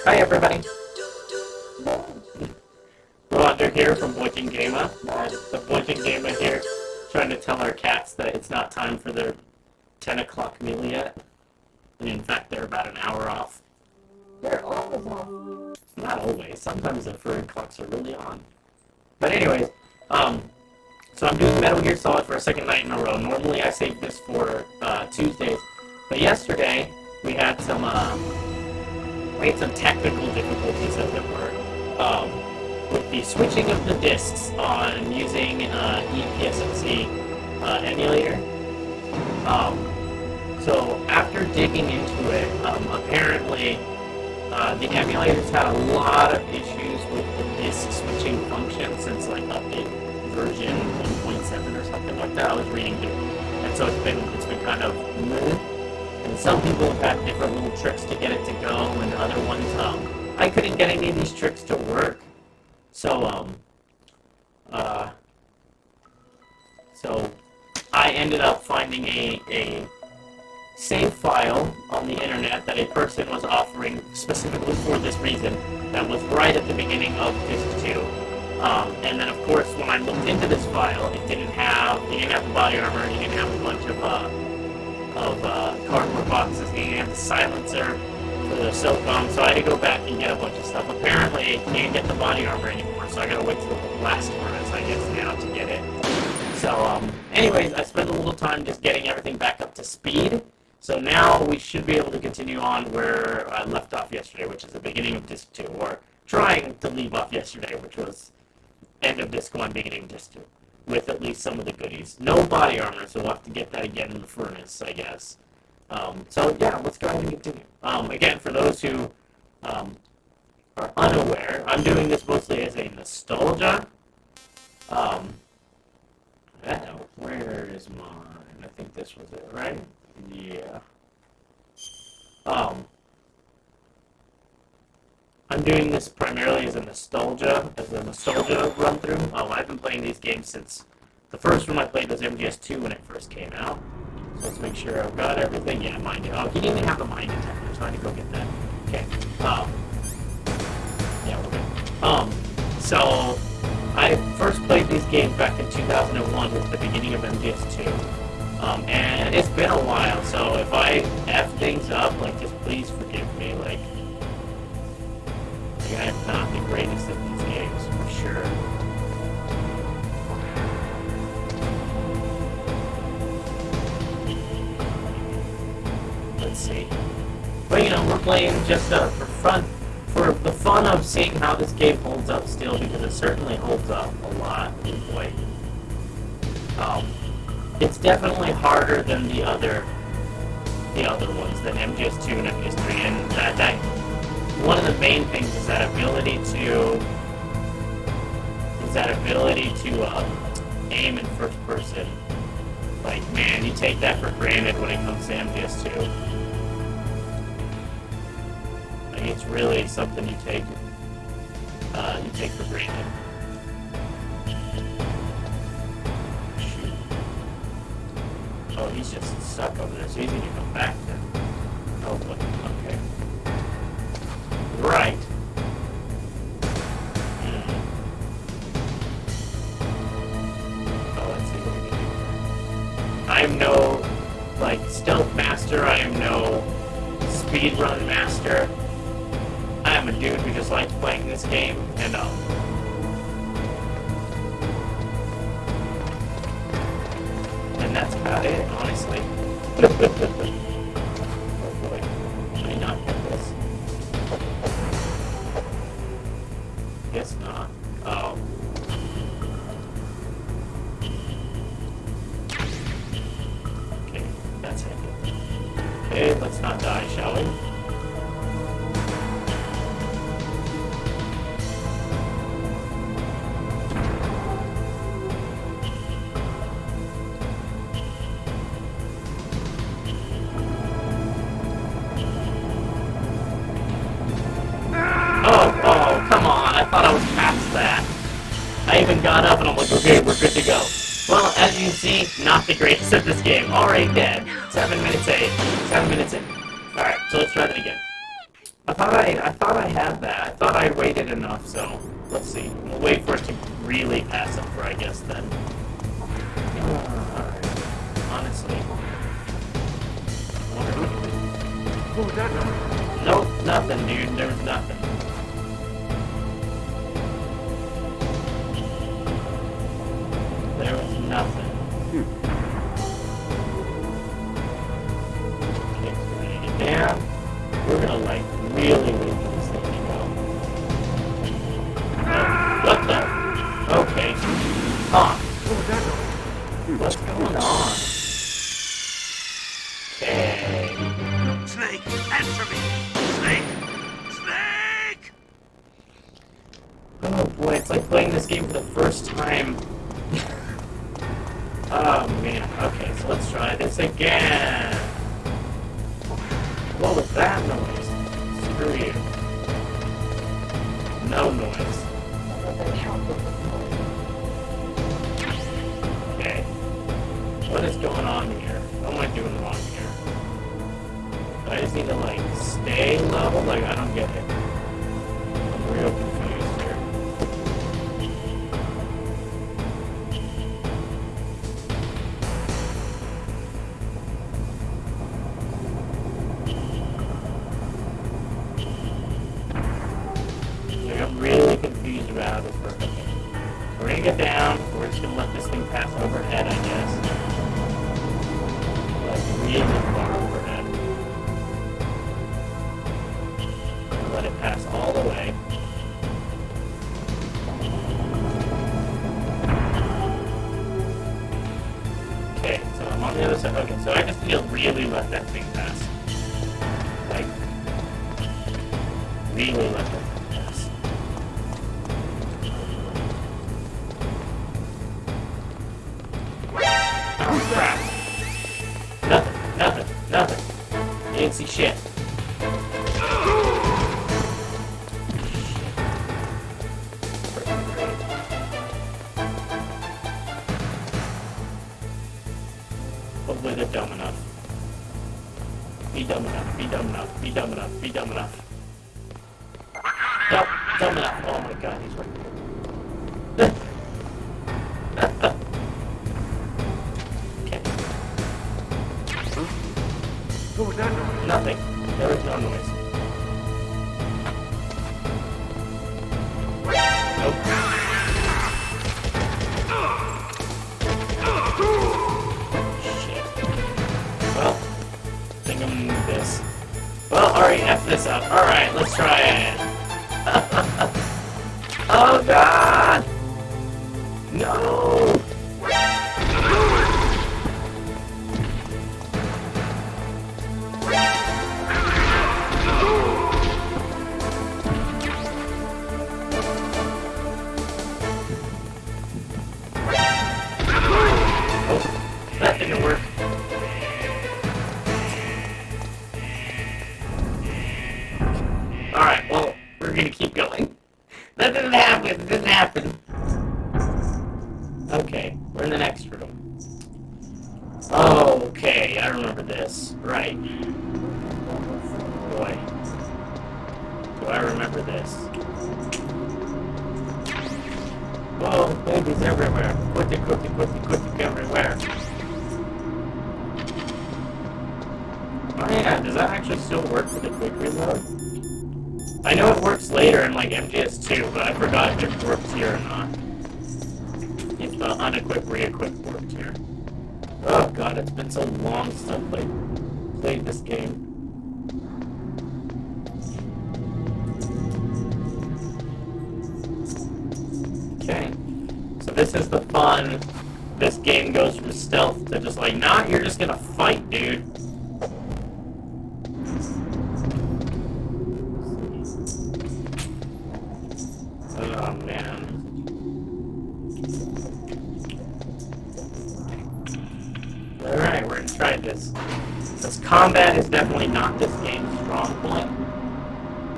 Hi everybody. Roger here from Blinking Gamer. The Blinking Gamer here, trying to tell our cats that it's not time for their 10 o'clock meal yet. And in fact, they're about an hour off. They're always off. Not always. Sometimes the furry clocks are really on. But anyways, so I'm doing Metal Gear Solid for a second night in a row. Normally I save this for Tuesdays, but yesterday we had some technical difficulties, as it were, with the switching of the discs on using EPSMC emulator. So after digging into it, apparently the emulators had a lot of issues with the disc switching function since like update version 1.7 or something like that. I was reading through, and so it's been kind of meh. And some people have had different little tricks to get it to go, and other ones I couldn't get any of these tricks to work. So so I ended up finding a save file on the internet that a person was offering specifically for this reason that was right at the beginning of disc 2. And then of course when I looked into this file, it didn't have the body armor, it didn't have a bunch of cardboard boxes, it didn't have the silencer for the SOCOM, so I had to go back and get a bunch of stuff. Apparently you can't get the body armor anymore, so I gotta wait till the last furnace, I guess, now to get it. So anyways, I spent a little time just getting everything back up to speed. So now we should be able to continue on where I left off yesterday, which is the beginning of Disc 2, or trying to leave off yesterday, which was end of Disc 1, beginning of Disc 2, with at least some of the goodies. No body armor, so we'll have to get that again in the furnace, I guess. So yeah, let's go ahead and continue. Again, for those who are unaware, I'm doing this mostly as a nostalgia. Where is mine? I think this was it, right? Yeah. I'm doing this primarily as a nostalgia run through. I've been playing these games since the first one I played was MGS2 when it first came out. So let's make sure I've got everything. Yeah, mine did. Oh, he didn't have the mine detector, so I had to go get that. Okay. Yeah, we're good. So I first played these games back in 2001 with the beginning of MGS2. And it's been a while, so if I F things up, like, just please forgive me, like I am not the greatest at these games, for sure. Let's see. But, you know, we're playing just for the fun of seeing how this game holds up still, because it certainly holds up a lot, boy. It's definitely harder than the other ones, than MGS2 and MGS3, and that one of the main things is that ability to aim in first person. Like, man, you take that for granted when it comes to MGS2. Like, it's really something you take for granted. Oh, he's just stuck over there, so he's gonna come back then. Oh, look, okay. Right. Oh, let's see what we can do. I am no, stealth master, I am no speedrun master. I am a dude who just likes playing this game, and, that's about it, honestly. Oh boy, should I not get this? Guess not. Oh. Okay, that's it. Okay, let's not die, shall we? I thought I was past that. I even got up and I'm like, okay, we're good to go. Well, as you can see, not the greatest at this game. Already dead. 7 minutes in. Alright, so let's try that again. I thought I had that. I thought I waited enough, so let's see. We'll wait for it to really pass over, I guess, then. Alright. Honestly. What was that noise? Nope, nothing, dude. There was nothing. There was nothing. Okay, so we're gonna get down. We're gonna, like, really wait for this thing to go. What the? Okay. Huh. What was that noise? What's going on? Okay. Snake, answer me! Snake! Snake! Oh boy, it's like playing this game for the first time. Oh man. Okay, so let's try this again. What was that noise? Screw you. No noise. Okay. What is going on here? What am I doing wrong here? Do I just need to, like, stay level? Like, I don't get it. I'm real confused here. Like, I'm really confused about how this works. We're gonna get down. We're just gonna let this thing pass overhead, I guess. Like, really far overhead. Let it pass all the way. Okay, so I'm on the other side. Okay, so I just need to really let that thing pass. Like, really let that thing pass. Oh, crap. Nothing. You didn't see shit. Freaking great. Hopefully they're dumb enough. Be dumb enough, be dumb enough, be dumb enough, be dumb enough. Nope, dumb enough. Oh my god, he's right there. Okay. What was that noise? Nothing. There was no noise. Nope. Shit. Well, I think I'm gonna need this. Well, alright, F this up. Alright, let's try it. Oh god! No! That didn't work. Alright, well, we're gonna keep going. That didn't happen, it didn't happen. Okay, we're in the next room. Oh, okay, I remember this. Right. Boy. Do I remember this. Whoa, babies everywhere. Quick everywhere. Oh yeah, does that actually still work for the quick reload? I know it works later in like MGS2, but I forgot if it works here or not. If the unequip re-equip worked here. Oh god, it's been so long since I played this game. Okay, so this is the fun. This game goes from stealth to just like, nah, you're just gonna fight, dude. Oh man. Alright, we're gonna try this. Since combat is definitely not this game's strong point.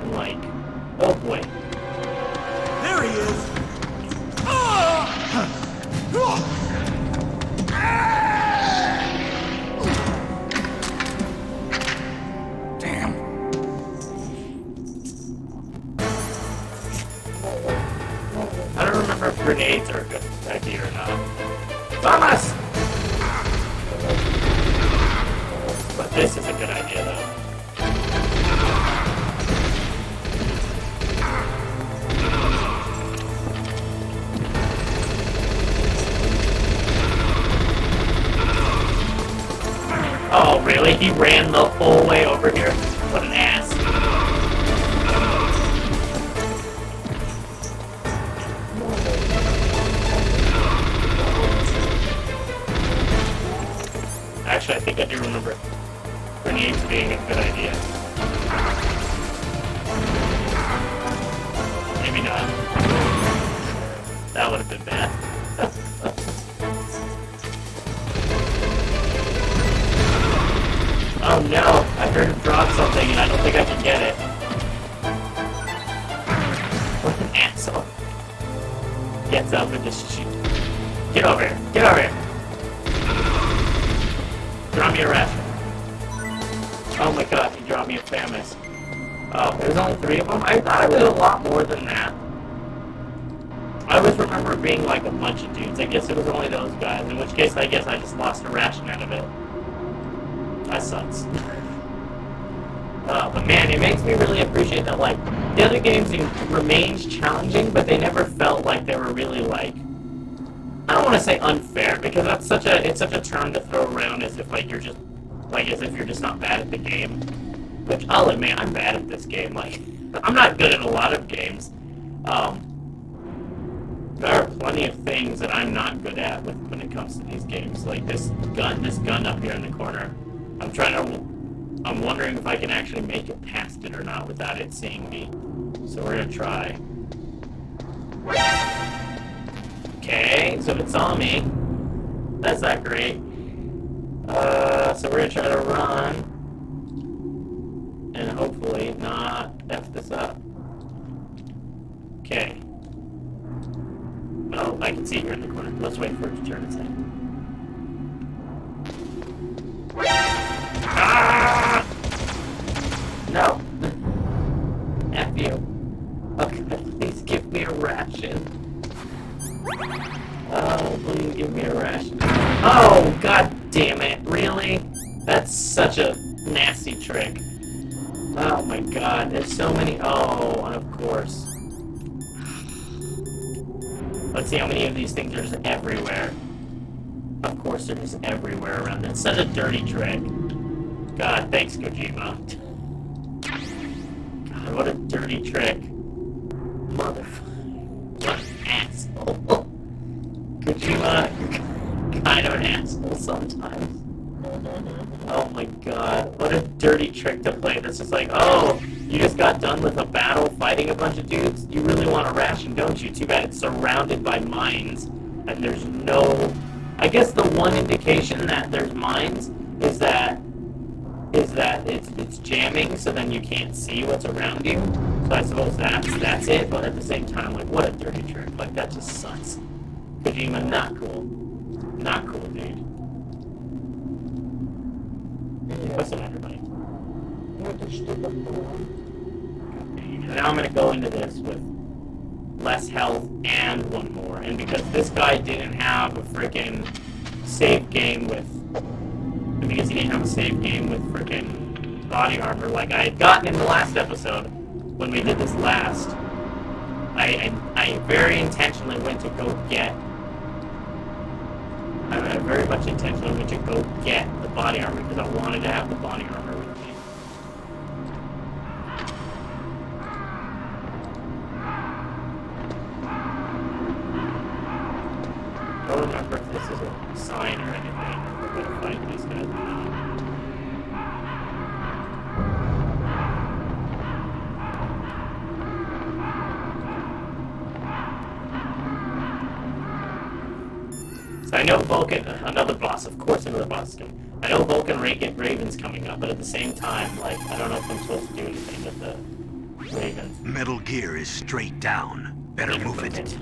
And like, oh boy. There he is! Damn. grenades are a good idea or not. Vamos! But this is a good idea, though. Oh, really? He ran the whole way over here? What an ass. Actually, I think I do remember grenades being a good idea. Maybe not. That would have been bad. Oh no, I heard him drop something and I don't think I can get it. What an asshole. Gets up and just shoots. Get over here, get over here. Draw me a ration. Oh my god, he dropped me a Famis. Oh, there's only 3 of them? I thought it was a lot more than that. I always remember it being like a bunch of dudes. I guess it was only those guys, in which case I guess I just lost a ration out of it. That sucks. But man, it makes me really appreciate that, like, the other games remained challenging, but they never felt like they were really, like, I don't want to say unfair, because that's it's such a term to throw around as if, like, you're just, like, as if you're just not bad at the game. Which, I'll admit, I'm bad at this game. Like, I'm not good at a lot of games. There are plenty of things that I'm not good at when it comes to these games. Like, this gun up here in the corner. I'm wondering if I can actually make it past it or not without it seeing me. So we're gonna try. Okay, so it saw me. That's not great. So we're gonna try to run. And hopefully not F this up. Okay. Oh, I can see it here in the corner. Let's wait for it to turn its head. Ah! No. F you. Okay, please give me a ration. Oh, please give me a ration. Oh, god damn it. Really? That's such a nasty trick. Oh my god, there's so many. Oh, and of course. Let's see how many of these things are just everywhere. Of course they're just everywhere around. It's such a dirty trick. God, thanks, Kojima. God, what a dirty trick. Motherfucker. What an asshole. Kojima, you're kind of an asshole sometimes. Oh my god, what a dirty trick to play. That's just like, oh, you just got done with a battle fighting a bunch of dudes? You really want a ration, don't you? Too bad it's surrounded by mines, and there's no... I guess the one indication that there's mines is that it's jamming, so then you can't see what's around you. So I suppose that's it, but at the same time, like, what a dirty trick. Like, that just sucks. Kojima, not cool. Not cool, dude. What's on everybody? Now I'm gonna go into this with less health and one more. And because this guy didn't have a freaking save game with... Because he didn't have a save game with freaking body armor like I had gotten in the last episode when we did this last, I very intentionally went to go get... I very much intentionally went to go get the body armor because I wanted to have the body armor with me. I don't remember if this is a sign or anything. We're gonna fight these guys or not. So I know Vulcan, another boss, of course another boss. I know Vulcan Raven's coming up, but at the same time, like, I don't know if I'm supposed to do anything with the Ravens. Metal Gear is straight down. Better move it.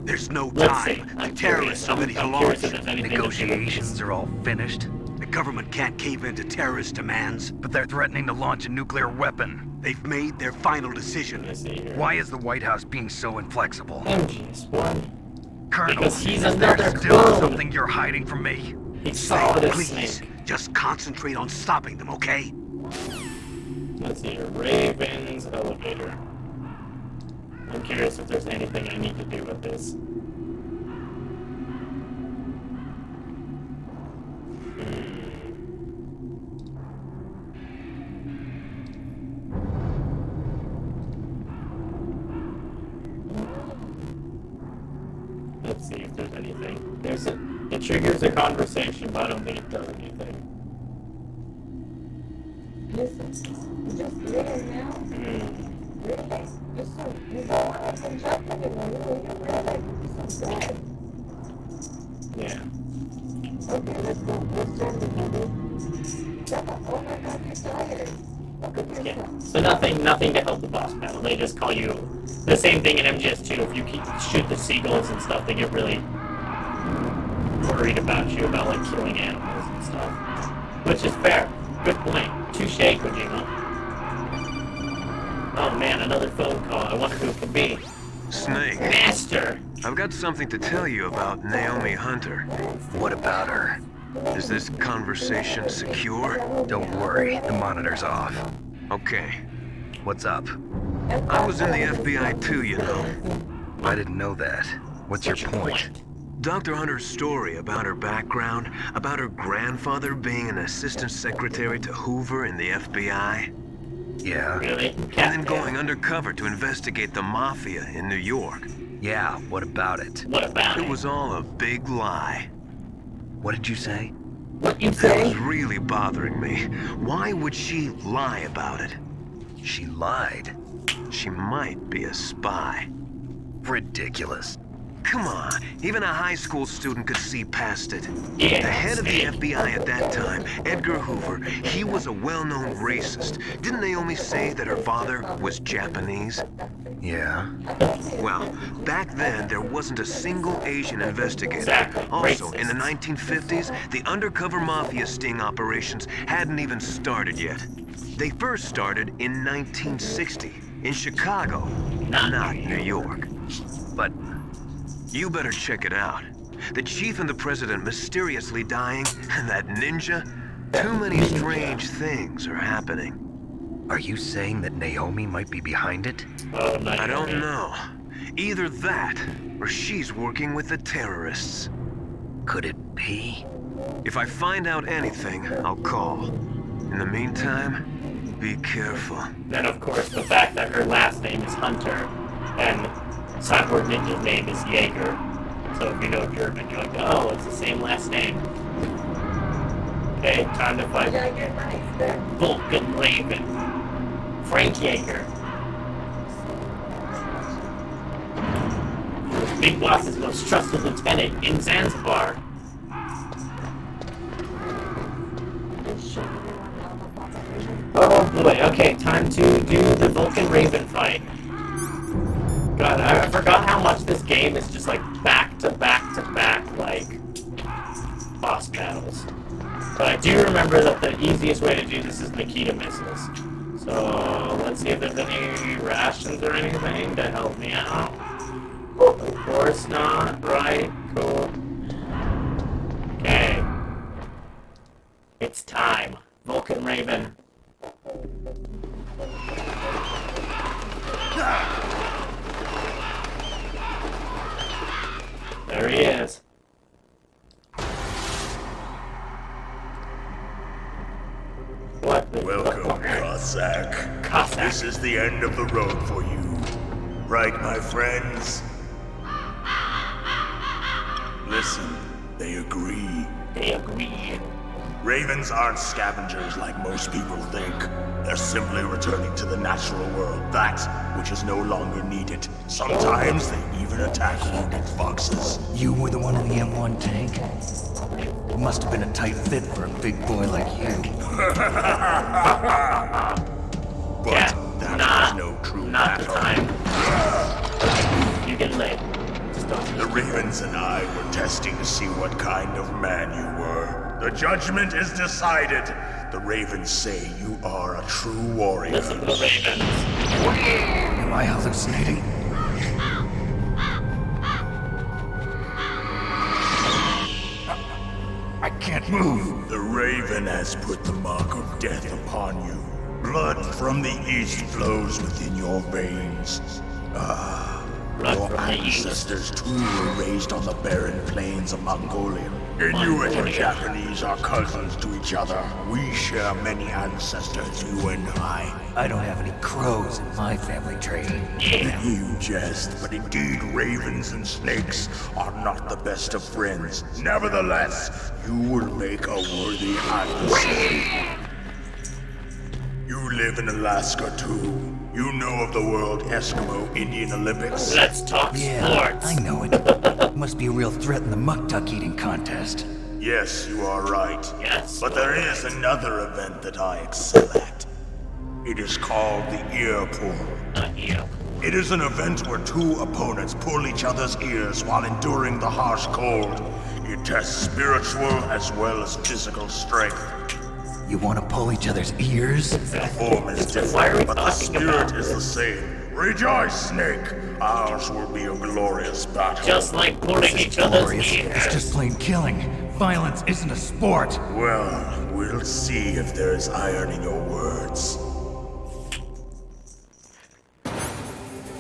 There's no Let's see. time. The I'm terrorists curious. are ready to I'm curious launch. if there's anything Negotiations are all finished, The government can't cave into terrorist demands. but they're threatening to launch a nuclear weapon. They've made their final decision. Let's see here. Why is the White House being so inflexible? MGS1. Colonel, Because he's is there another still clone. something you're hiding from me? He's solid as Please, snake. just concentrate on stopping them, okay? Let's see here. Raven's elevator. I'm curious if there's anything I need to do with this. Let's see if there's anything. It triggers a conversation, but I don't think it does anything. Just there now. Really? You don't want to jump anymore. You're really so bad. Yeah. Okay, let's go. Let's turn the movie. Oh my God, you're tired. Look at Yeah. yourself. So nothing to help the boss battle. They just call you the same thing in MGS2. If you shoot the seagulls and stuff, they get really worried about you, about like killing animals and stuff. Which is fair. Good point. Touche, Kojima. Oh man, another phone call. I wonder who it could be. Snake, Master! I've got something to tell you about Naomi Hunter. What about her? Is this conversation secure? Don't worry, the monitor's off. Okay. What's up? I was in the FBI too, you know. I didn't know that. What's your point? Dr. Hunter's story about her background, about her grandfather being an assistant secretary to Hoover in the FBI, Yeah? Really? and then going undercover to investigate the mafia in New York. Yeah, what about it? What about It it? was all a big lie. What did you say? What you That say? was really bothering me. Why would she lie about it? She lied. She might be a spy. Ridiculous. Come on, even a high school student could see past it. Yeah, The head of the Snake. FBI at that time, Edgar Hoover, he was a well-known racist. Didn't Naomi say that her father was Japanese? Yeah? Well, back then, there wasn't a single Asian investigator. Exactly, Also, racist. in the 1950s, the undercover mafia sting operations hadn't even started yet. They first started in 1960, in Chicago, not New York. But You better check it out. The chief and the president mysteriously dying, and that ninja? Too many strange things are happening. are you saying that Naomi might be behind it? Oh, not I don't yet. know. Either that, or she's working with the terrorists. Could it be? If I find out anything, I'll call. In the meantime, be careful. Then, of course, the fact that her last name is Hunter and Cyborg Ninja's name is Jaeger. So if you know German, you're like, oh, it's the same last name. Okay, time to fight Jaeger Meister. Vulcan Raven. Frank Jaeger. Big Boss's most trusted lieutenant in Zanzibar. Oh boy, okay, time to do the Vulcan Raven fight. God, I forgot how much this game is just like back to back to back, like, boss battles. But I do remember that the easiest way to do this is Nikita missiles. So, let's see if there's any rations or anything to help me out. Of course not, right? Cool. Okay. It's time. Vulcan Raven. There he is. What the Welcome, Cossack. Cossack. This is the end of the road for you. Right, my friends? Listen, they agree. They agree. Ravens aren't scavengers like most people think. They're simply returning to the natural world, that which is no longer needed. Sometimes they even attack wounded foxes. You were the one in the M1 tank? It must have been a tight fit for a big boy like you. But Yeah, that nah, was no true not the battle. time. You get laid. Just don't. The Ravens and I were testing to see what kind of man you were. The judgment is decided. The Ravens say you are a true warrior. Listen to the Ravens. Am I hallucinating? Move! The Raven has put the mark of death upon you. Blood from the east flows within your veins. Blood Your from the east. ancestors too were raised on the barren plains of Mongolia. Inuit and Japanese are cousins to each other. We share many ancestors, you and I. I don't have any crows in my family tree. You jest, but indeed ravens and snakes are not the best of friends. Nevertheless, you will make a worthy adversary. You live in Alaska too. You know of the World Eskimo Indian Olympics? Let's talk Yeah, sports. I know it. Must be a real threat in the muck-duck eating contest. Yes, you are right. Yes. But there is another event that I excel at. It is called the ear pull. Yeah. It is an event where two opponents pull each other's ears while enduring the harsh cold. It tests spiritual as well as physical strength. You want to pull each other's ears? The form is Why are we different, but the talking spirit about is the same. Rejoice, Snake! Ours will be a glorious battle. Just like pulling each other's Glorious. ears. It's just plain killing. Violence isn't a sport. Well, we'll see if there is iron in your words.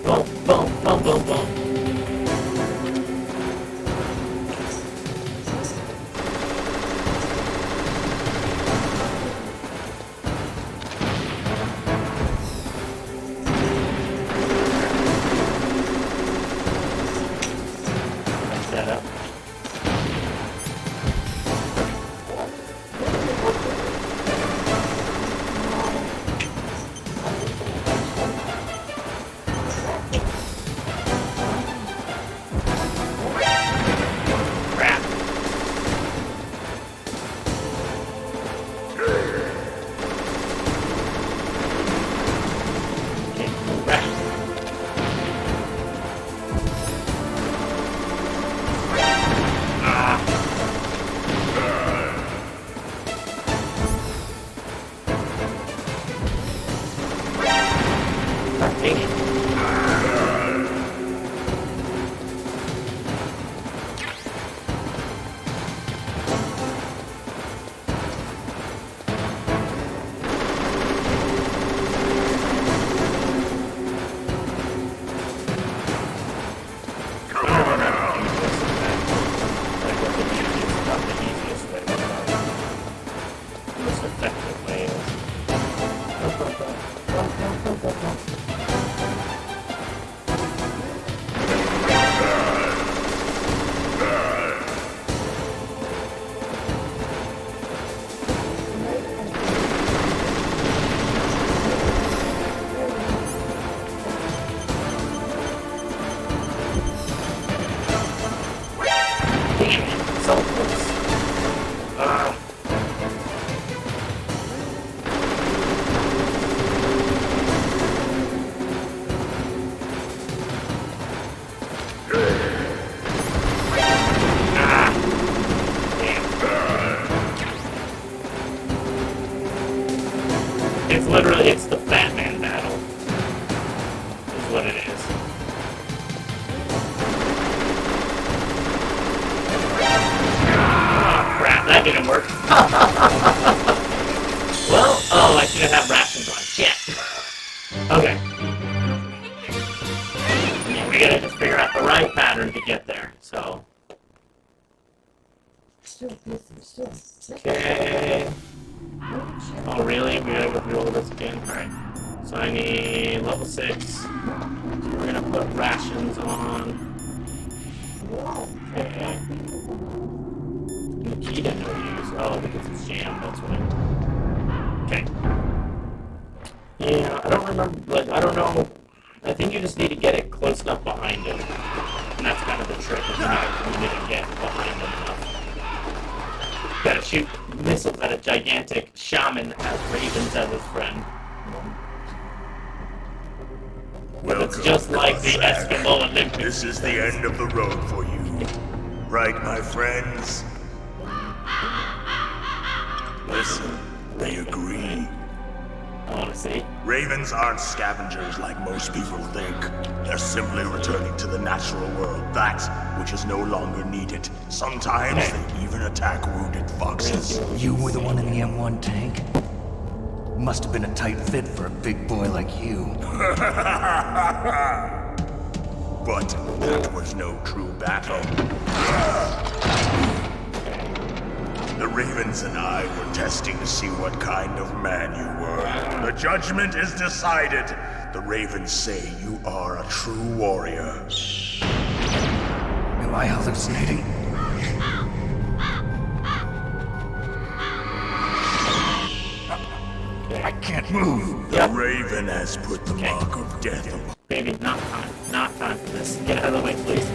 Boom, boom, boom, boom, boom. Match that up. Crap. Okay, crap. Dang it. Most effective way is damn it, so close. It's literally, it's the Fat Man battle. Is what it is. Oh crap, that didn't work. Well, oh, I should have had rations on. Shit. Okay. Yeah, we gotta just figure out the right pattern to get there, so. Okay. Oh, really? We gotta go through all this again? Alright. So I need level 6. So we're gonna put rations on. Okay. And the key to no use. Oh, because it's jammed, that's why. Okay. Yeah, I don't remember, like, I don't know. I think you just need to get it close enough behind him. And that's kind of the trick, is you need to get behind him enough. Gotta shoot missiles at a gigantic shaman that has ravens as his friend. Welcome, just like the Cossack. Eskimo Olympics. This is the end of the road for you. Right, my friends? Listen, they agree. I want to see. Ravens aren't scavengers like most people think. They're simply returning to the natural world, that which is no longer needed. Sometimes they even attack wounded foxes. You were the one in the M1 tank? Must have been a tight fit for a big boy like you. But that was no true battle. The Ravens and I were testing to see what kind of man you were. The judgment is decided. The Ravens say you are a true warrior. Am I hallucinating? I can't move. The Raven has put the mark of death upon. Baby, not time. Not time for this. Get out of the way, please.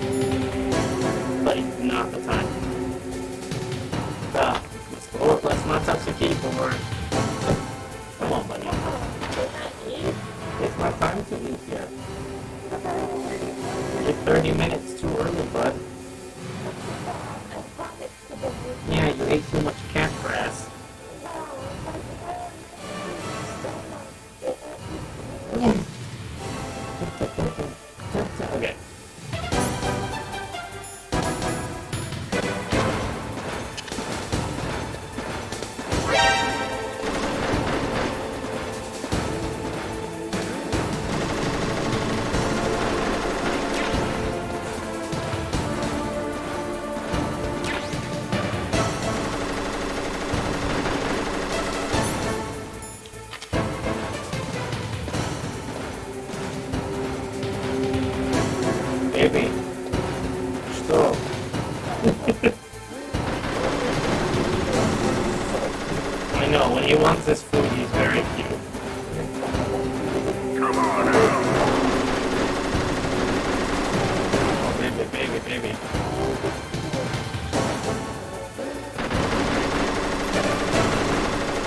Buddy, not the time. Let's not touch the keyboard. Come on, buddy. It's my time to eat here. You're 30 minutes too early, bud. Yeah, you ate too much cat grass. Okay. Baby, stop. I know, when he wants his food, he's very cute. Come on out. Oh, baby, baby, baby.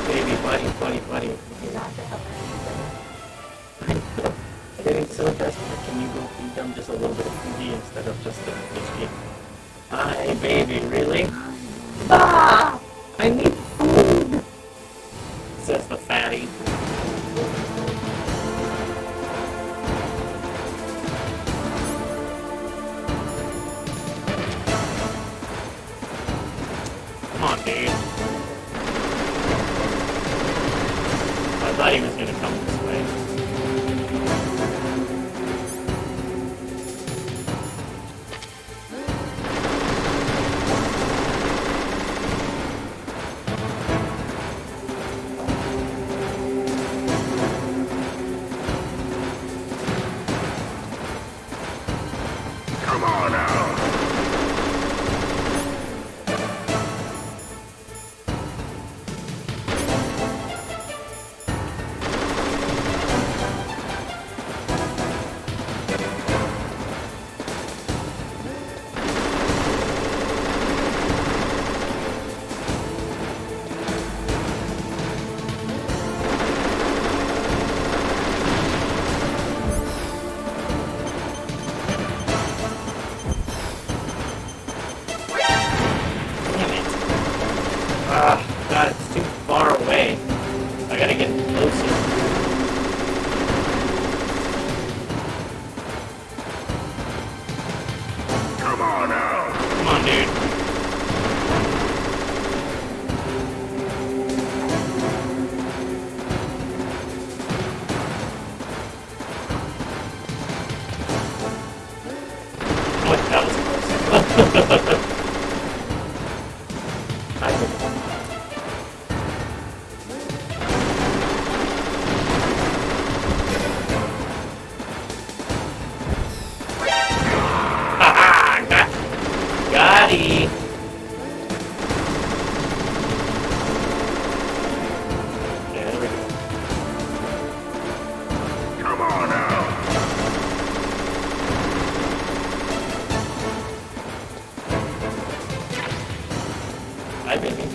Baby, buddy, buddy, buddy. I'm getting so desperate. Can you go feed them just a little bit of foodie instead of just the fishy? Hi, baby, really? Ah! I need food! Says the fatty. Come on, dude. I thought he was gonna come this way. Come on out. Damn it. Ah, God, it's too far away. I gotta get closer. Come on out. Come on, dude. Oh, that was close. I Gotti! Okay, there we go. Come on out. Hi, baby.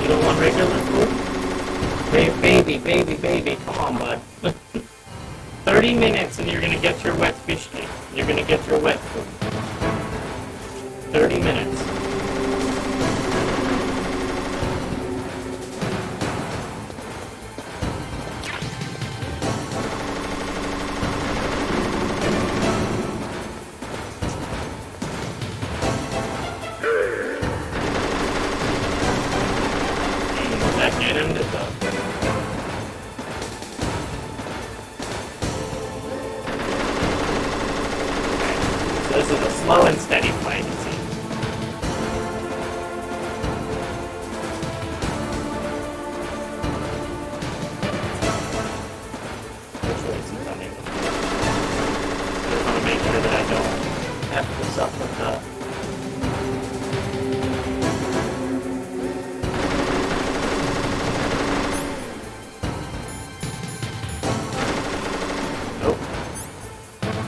You don't want regular food? Baby. Come on, bud. 30 minutes and you're gonna get your wet fish cake. You're gonna get your wet food. 30 minutes. this is a slow and steady fight, it seems. Which way is he coming? I just want to make sure that I don't F this up with the... Nope.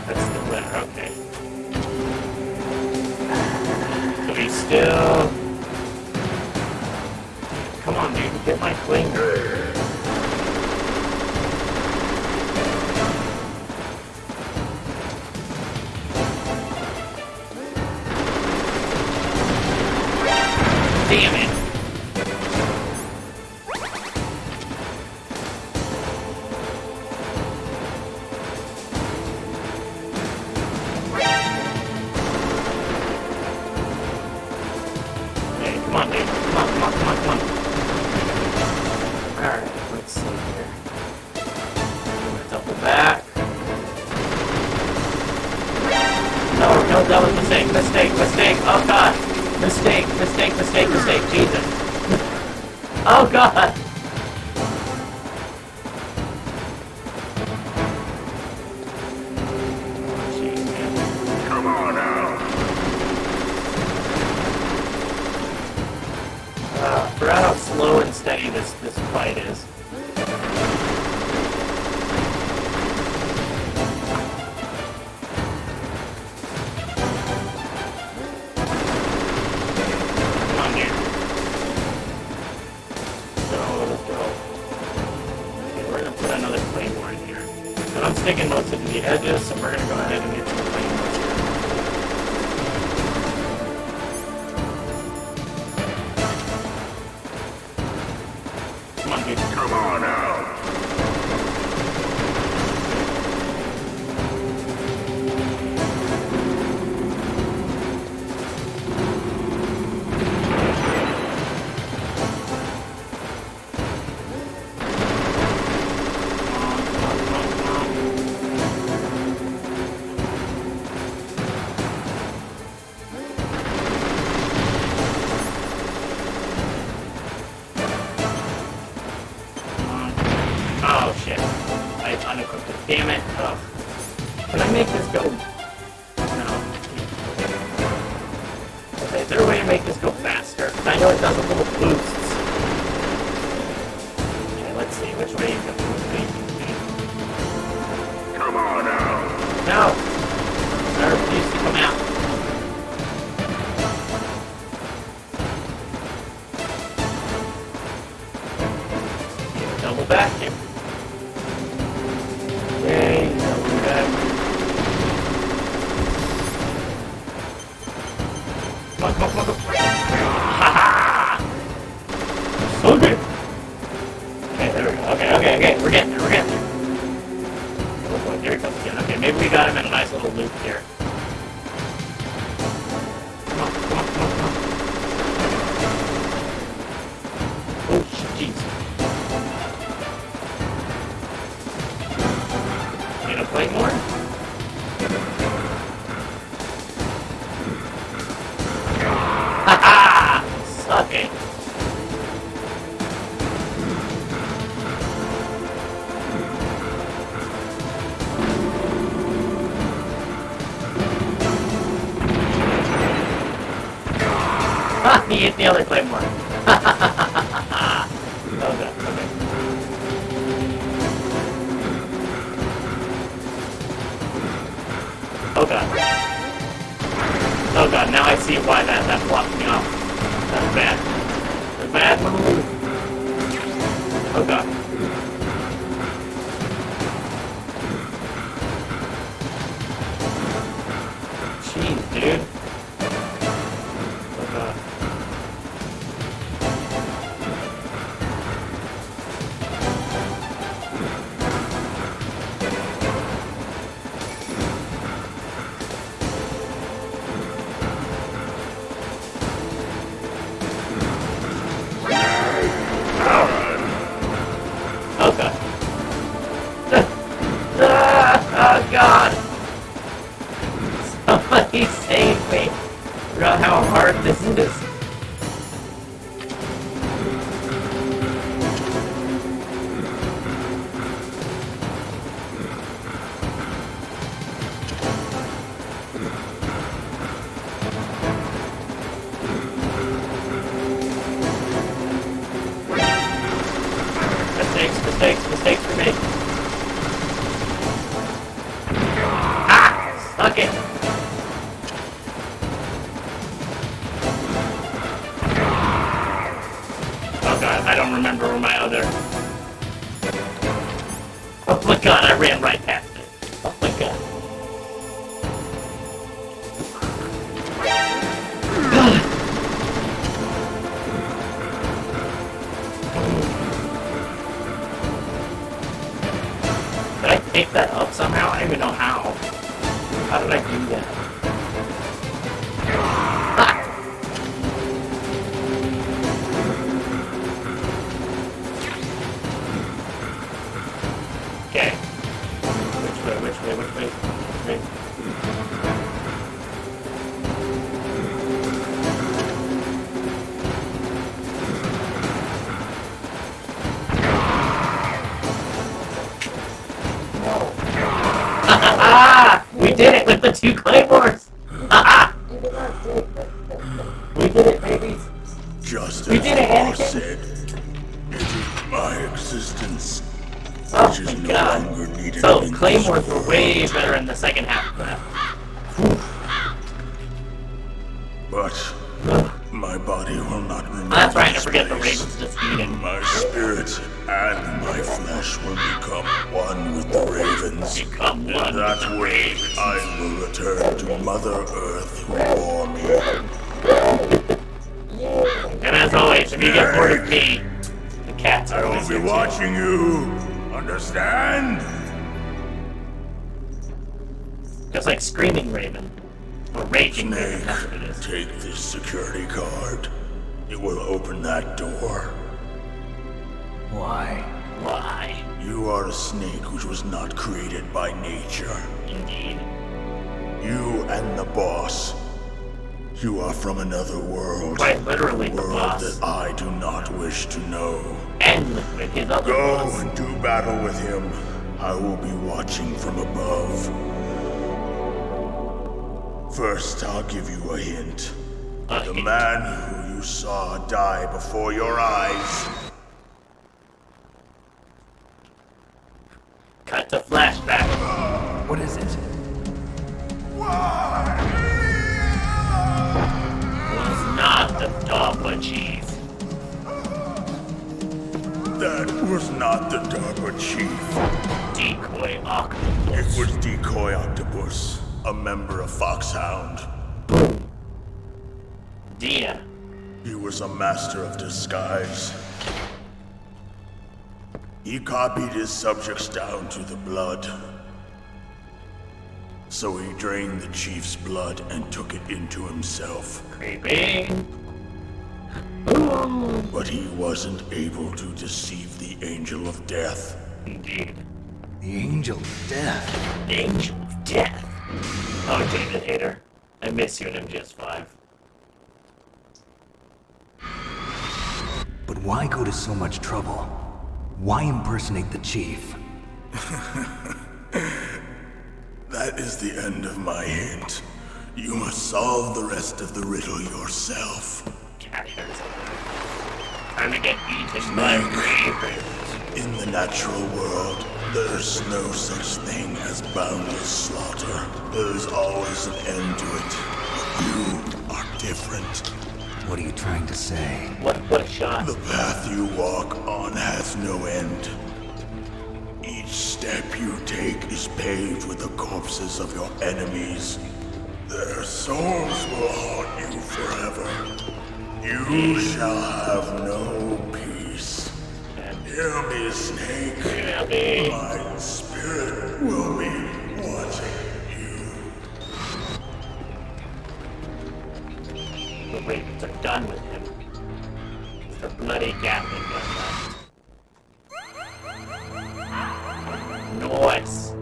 That's the winner, okay. So he's still... Come on, dude, get my finger. Damn it! Hey, come on, dude. Come on, come on, come on, come on. Alright, let's see here. I'm gonna double back. No, that was a mistake, mistake. Oh god! Mistake, Jesus. Oh god! Jeez, man. Come on now. Forgot how slow and steady this fight is. Come on, dude. Let's go. Okay, we're gonna put another claymore in here. But I'm sticking most of the edges, so we're gonna go ahead and get some claymores here. Come on, dude. Come on now. Oh shit. I unequipped it. Damn it. Ugh. Can I make this go? No. Okay, is there a way to make this go faster? I know it does a little boosts. Okay, let's see. Which way you go? Come on now. No! I refuse to come out. Yeah, double back here. Yay, double back. Come on, come on, come on, come on. Ha ha! So good! Okay, there we go. Okay, we're getting there, Oh, here he comes again. Okay, maybe we got him in a nice little loop here. Come on. Oh, jeez. Need a plate more? Ha ha! Suck it. He hit the other claymore. Okay. Oh god, now I see why that blocked me off. That's bad. That's a bad move. Oh god. Jeez, dude. Oh god. Please save me. Forgot how hard this is. Mistakes for me. Ah! Stuck it. Oh god, I don't remember where my other... Oh my god, I ran right past it. Oh my god. Did I take that up somehow? I don't even know how. How did I do that? Ah! Okay. Which way? Ah! We did it with the 2 claymores! Ah! We did it, babies! Just We as did it, Law Anakin. said, it is my existence Oh which is my no god. longer needed So, in this claymores were world. way better in the second half of that. But my body will not remain. That's right, I in this forget the place. ravens just eating. My spirit and my flesh will become one with the ravens. Become In one that with the way, ravens. I will return to Mother Earth who bore me. And as always, if you get bored of me, the cats are I will always be here too. watching you. Understand? Just like Screaming Raven. Or Raging Raven, Snake, that's what it is. take this security card. It will open that door. Why? Why? You are a snake which was not created by nature. Indeed. You and the boss. You are from another world. Quite literally A the world boss. that I do not wish to know. And Liquid, his other Go boss. and do battle with him. I will be watching from above. First, I'll give you a hint. The man who you saw die before your eyes. Cut to flashback. What is it? Was not the DARPA chief. That was not the DARPA chief. Decoy It octopus. was Decoy Octopus, a member of Foxhound. Dia. He was a master of disguise. He copied his subjects down to the blood. So he drained the chief's blood and took it into himself. Creepy. But he wasn't able to deceive the Angel of Death. Indeed. The Angel of Death. Angel of Death. Oh, David Hater. I miss you in MGS5. But why go to so much trouble? Why impersonate the chief? That is the end of my hint. You must solve the rest of the riddle yourself. Cat hairs. Time to get eaten by ravens. In the natural world, there's no such thing as boundless slaughter. There is always an end to it. But you are different. What are you trying to say? What a shot. The path you walk on has no end. Each step you take is paved with the corpses of your enemies. Their souls will haunt you forever. You shall have no peace. Hear me, Snake. Hear me. My spirit will be watching you. The ravens are done with him. It's the bloody Gatling gun left. Nice.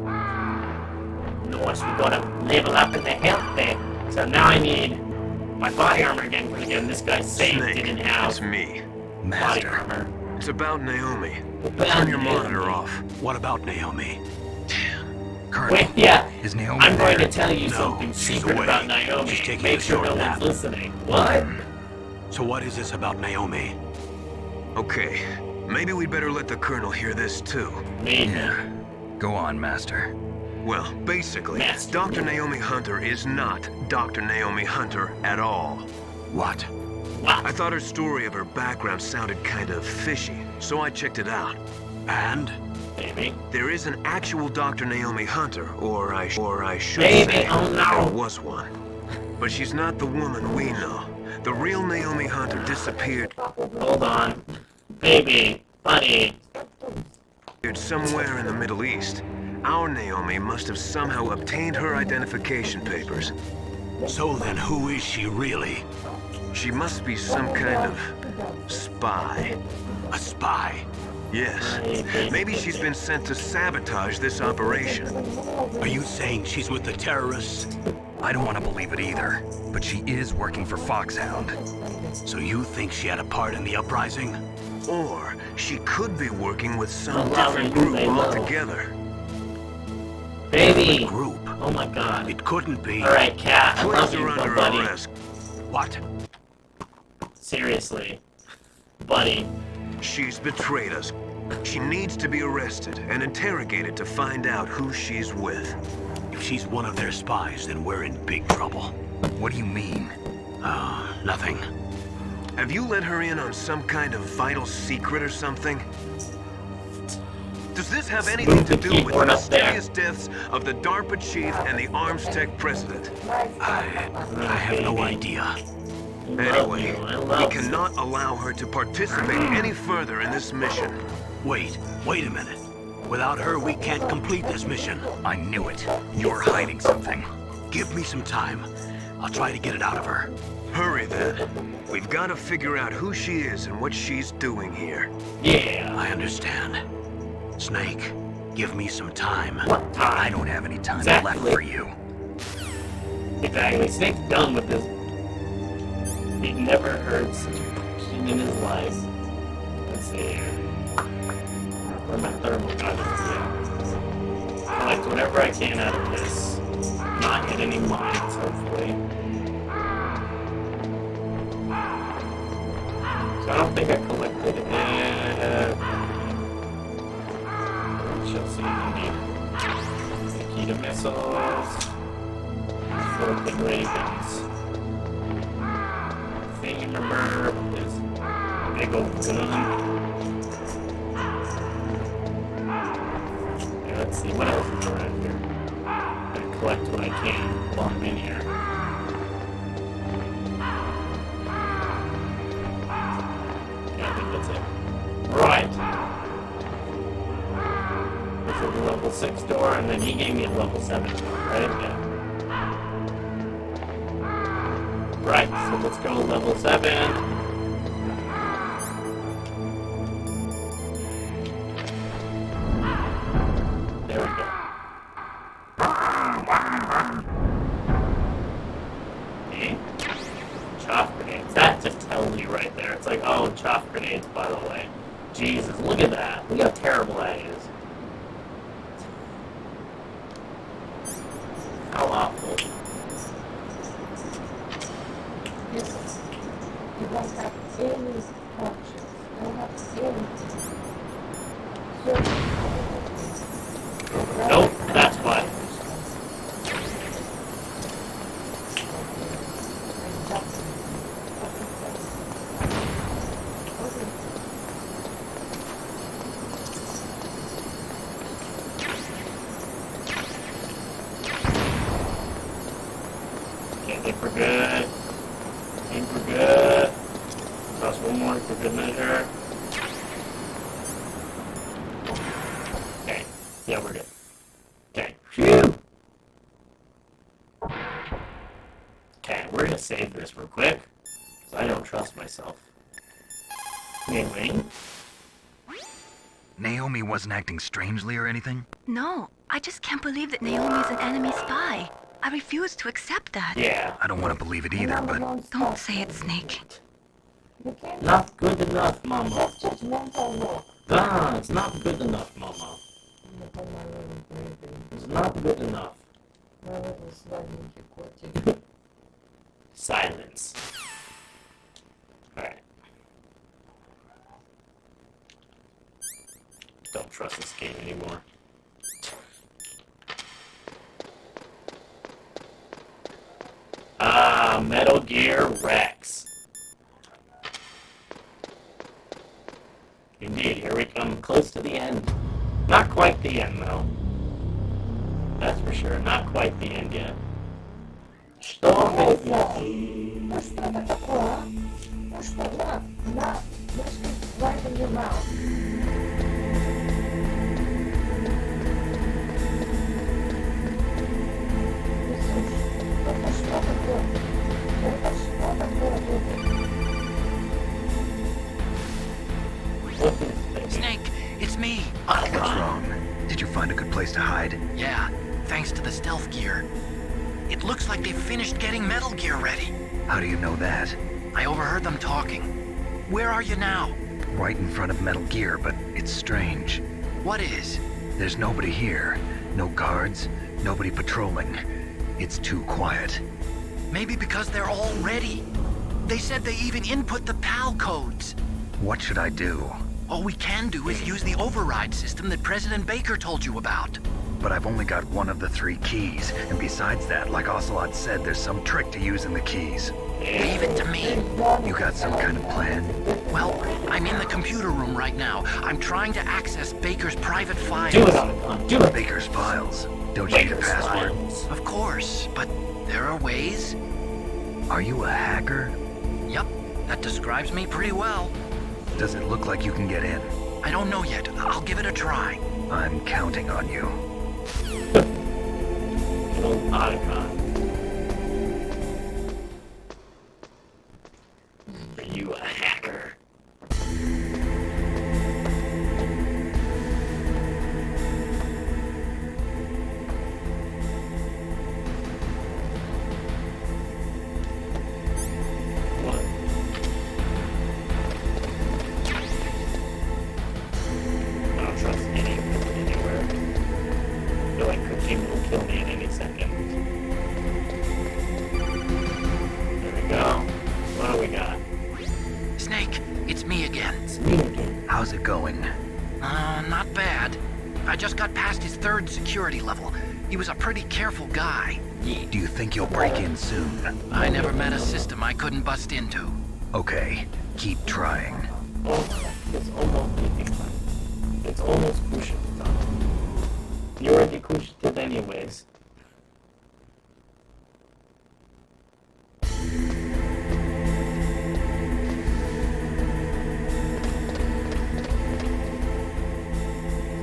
Nice, we gotta level up in the health there. So now I need my body armor again, because again, this guy safe Snake, didn't have it's me. body Master. armor. It's about Naomi. About Turn your Naomi. monitor off. What about Naomi? Colonel, Wait, yeah. is Naomi I'm going to there? tell you No, something she's secret away. about Naomi. She's taking Make a sure short no nap. one's listening. What? So what is this about Naomi? Okay, maybe we'd better let the Colonel hear this too. Maybe. Yeah. Go on, Master. Well, basically, Master. Dr. Naomi Hunter is not Dr. Naomi Hunter at all. What? I thought her story of her background sounded kind of fishy, so I checked it out. And? Maybe. There is an actual Dr. Naomi Hunter, or I should Maybe. say, Oh, no. there was one. But she's not the woman we know. The real Naomi Hunter disappeared Hold on. Baby. Buddy. somewhere in the Middle East. Our Naomi must have somehow obtained her identification papers. So then who is she really? She must be some kind of spy. A spy? Yes. Maybe she's been sent to sabotage this operation. Are you saying she's with the terrorists? I don't want to believe it either, but she is working for Foxhound. So you think she had a part in the uprising? Or she could be working with some Well, different we group may know. altogether. Baby. Group? Oh my god. It couldn't be. Alright, cat. I Police love you, are under buddy. arrest. What? Seriously. Buddy. She's betrayed us. She needs to be arrested and interrogated to find out who she's with. If she's one of their spies, then we're in big trouble. What do you mean? Nothing. Have you let her in on some kind of vital secret or something? Does this have anything to do with the Keyboard up there. mysterious deaths of the DARPA chief and the Arms Tech president? I have no idea. Anyway, I we love you. cannot allow her to participate any further in this mission. Wait a minute. Without her, we can't complete this mission. I knew it. You're hiding something. Give me some time. I'll try to get it out of her. Hurry then. We've got to figure out who she is and what she's doing here. Yeah. I understand. Snake, give me some time. What time? I don't have any time Exactly. left for you. Exactly. Snake's done with this. He never heard king in his life. Let's see here. Where my thermal gun is, yeah. Collect whatever I can out of this. Not hit any mines, hopefully. So I don't think I collected it. Shall see if you need Nikita missiles. Floating ravens. Remember this big old gun. Okay, let's see what else is around here. I'm gonna collect what I can while I'm in here. Yeah, I think that's it. Right. This is a level 6 door, and then he gave me a level 7 door, right? Yeah. Right, so let's go level 7. There we go. Okay. Chaff grenades. That just tells you right there. It's like, oh, chaff grenades, by the way. Jesus, look at that. Look how terrible that is. How awful. You don't have any conscience. You don't have any. Nope, that's why. Okay, I think we're good. I think we're good. Toss one more for good measure. Okay. Yeah, we're good. Okay. Phew! Okay, we're gonna save this real quick. Because I don't trust myself. Anyway. Naomi wasn't acting strangely or anything? No, I just can't believe that Naomi is an enemy spy. I refuse to accept that. Yeah. I don't want to believe it either, but Don't say it, Snake. You can't Not good enough, Mama. That's just mental look. Ah, it's not good enough, Mama. I'm gonna put my little baby. It's not good enough. My little sluggy chicote. Silence. Alright. Don't trust this game anymore. Ah, Metal Gear Rex. Indeed, here we come close to the end. Not quite the end, though. That's for sure. Not quite the end yet. Что впереди? Push the left. Push the left. Not push it right in your mouth. Snake, it's me. what's wrong? Did you find a good place to hide? Yeah, thanks to the stealth gear. It looks like they've finished getting Metal Gear ready. How do you know that? I overheard them talking. Where are you now? Right in front of Metal Gear, but it's strange. What is? There's nobody here. No guards, nobody patrolling. It's too quiet. Maybe because they're all ready. They said they even input the PAL codes. What should I do? All we can do is use the override system that President Baker told you about. But I've only got one of the 3 keys, and besides that, like Ocelot said, there's some trick to using the keys. Leave it to me. You got some kind of plan? Well, I'm in the computer room right now. I'm trying to access Baker's private files. Do it on the gun. Do it. Baker's files. Don't you need a Baker's password? files. Of course, but there are ways. Are you a hacker? Yup, that describes me pretty well. Does it look like you can get in? I don't know yet. I'll give it a try. I'm counting on you. Good old Otacon. Are you a hacker? What? I don't trust anywhere. I feel like Kojima will kill me in any second. There we go. What do we got? Snake, it's me again. It's me again. How's it going? Not bad. I just got past his 3rd security level. He was a pretty careful guy. Do you think you'll break in soon? I never met a system I couldn't bust into. Okay, keep trying. Oh, it's almost eating time. It's almost crucial time. You're already crucial anyways.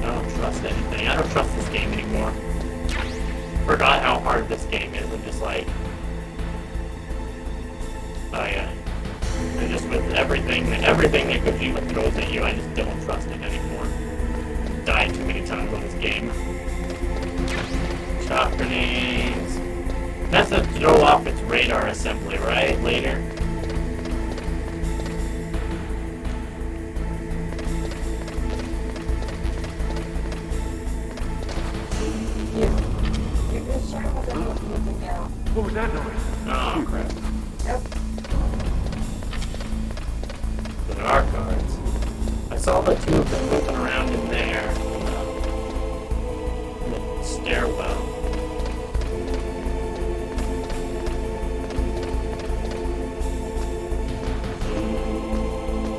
I don't trust anything. I don't trust this game anymore. Forgot how hard this game is. I'm just like, oh yeah. And just with everything that Kojima throws at you, I just don't trust it anymore. I've died too many times on this game. Shot grenades. That's to throw off its radar assembly, right? Later. What was that noise? Oh crap. There are cards. I saw the 2 of them moving around in there. In the stairwell.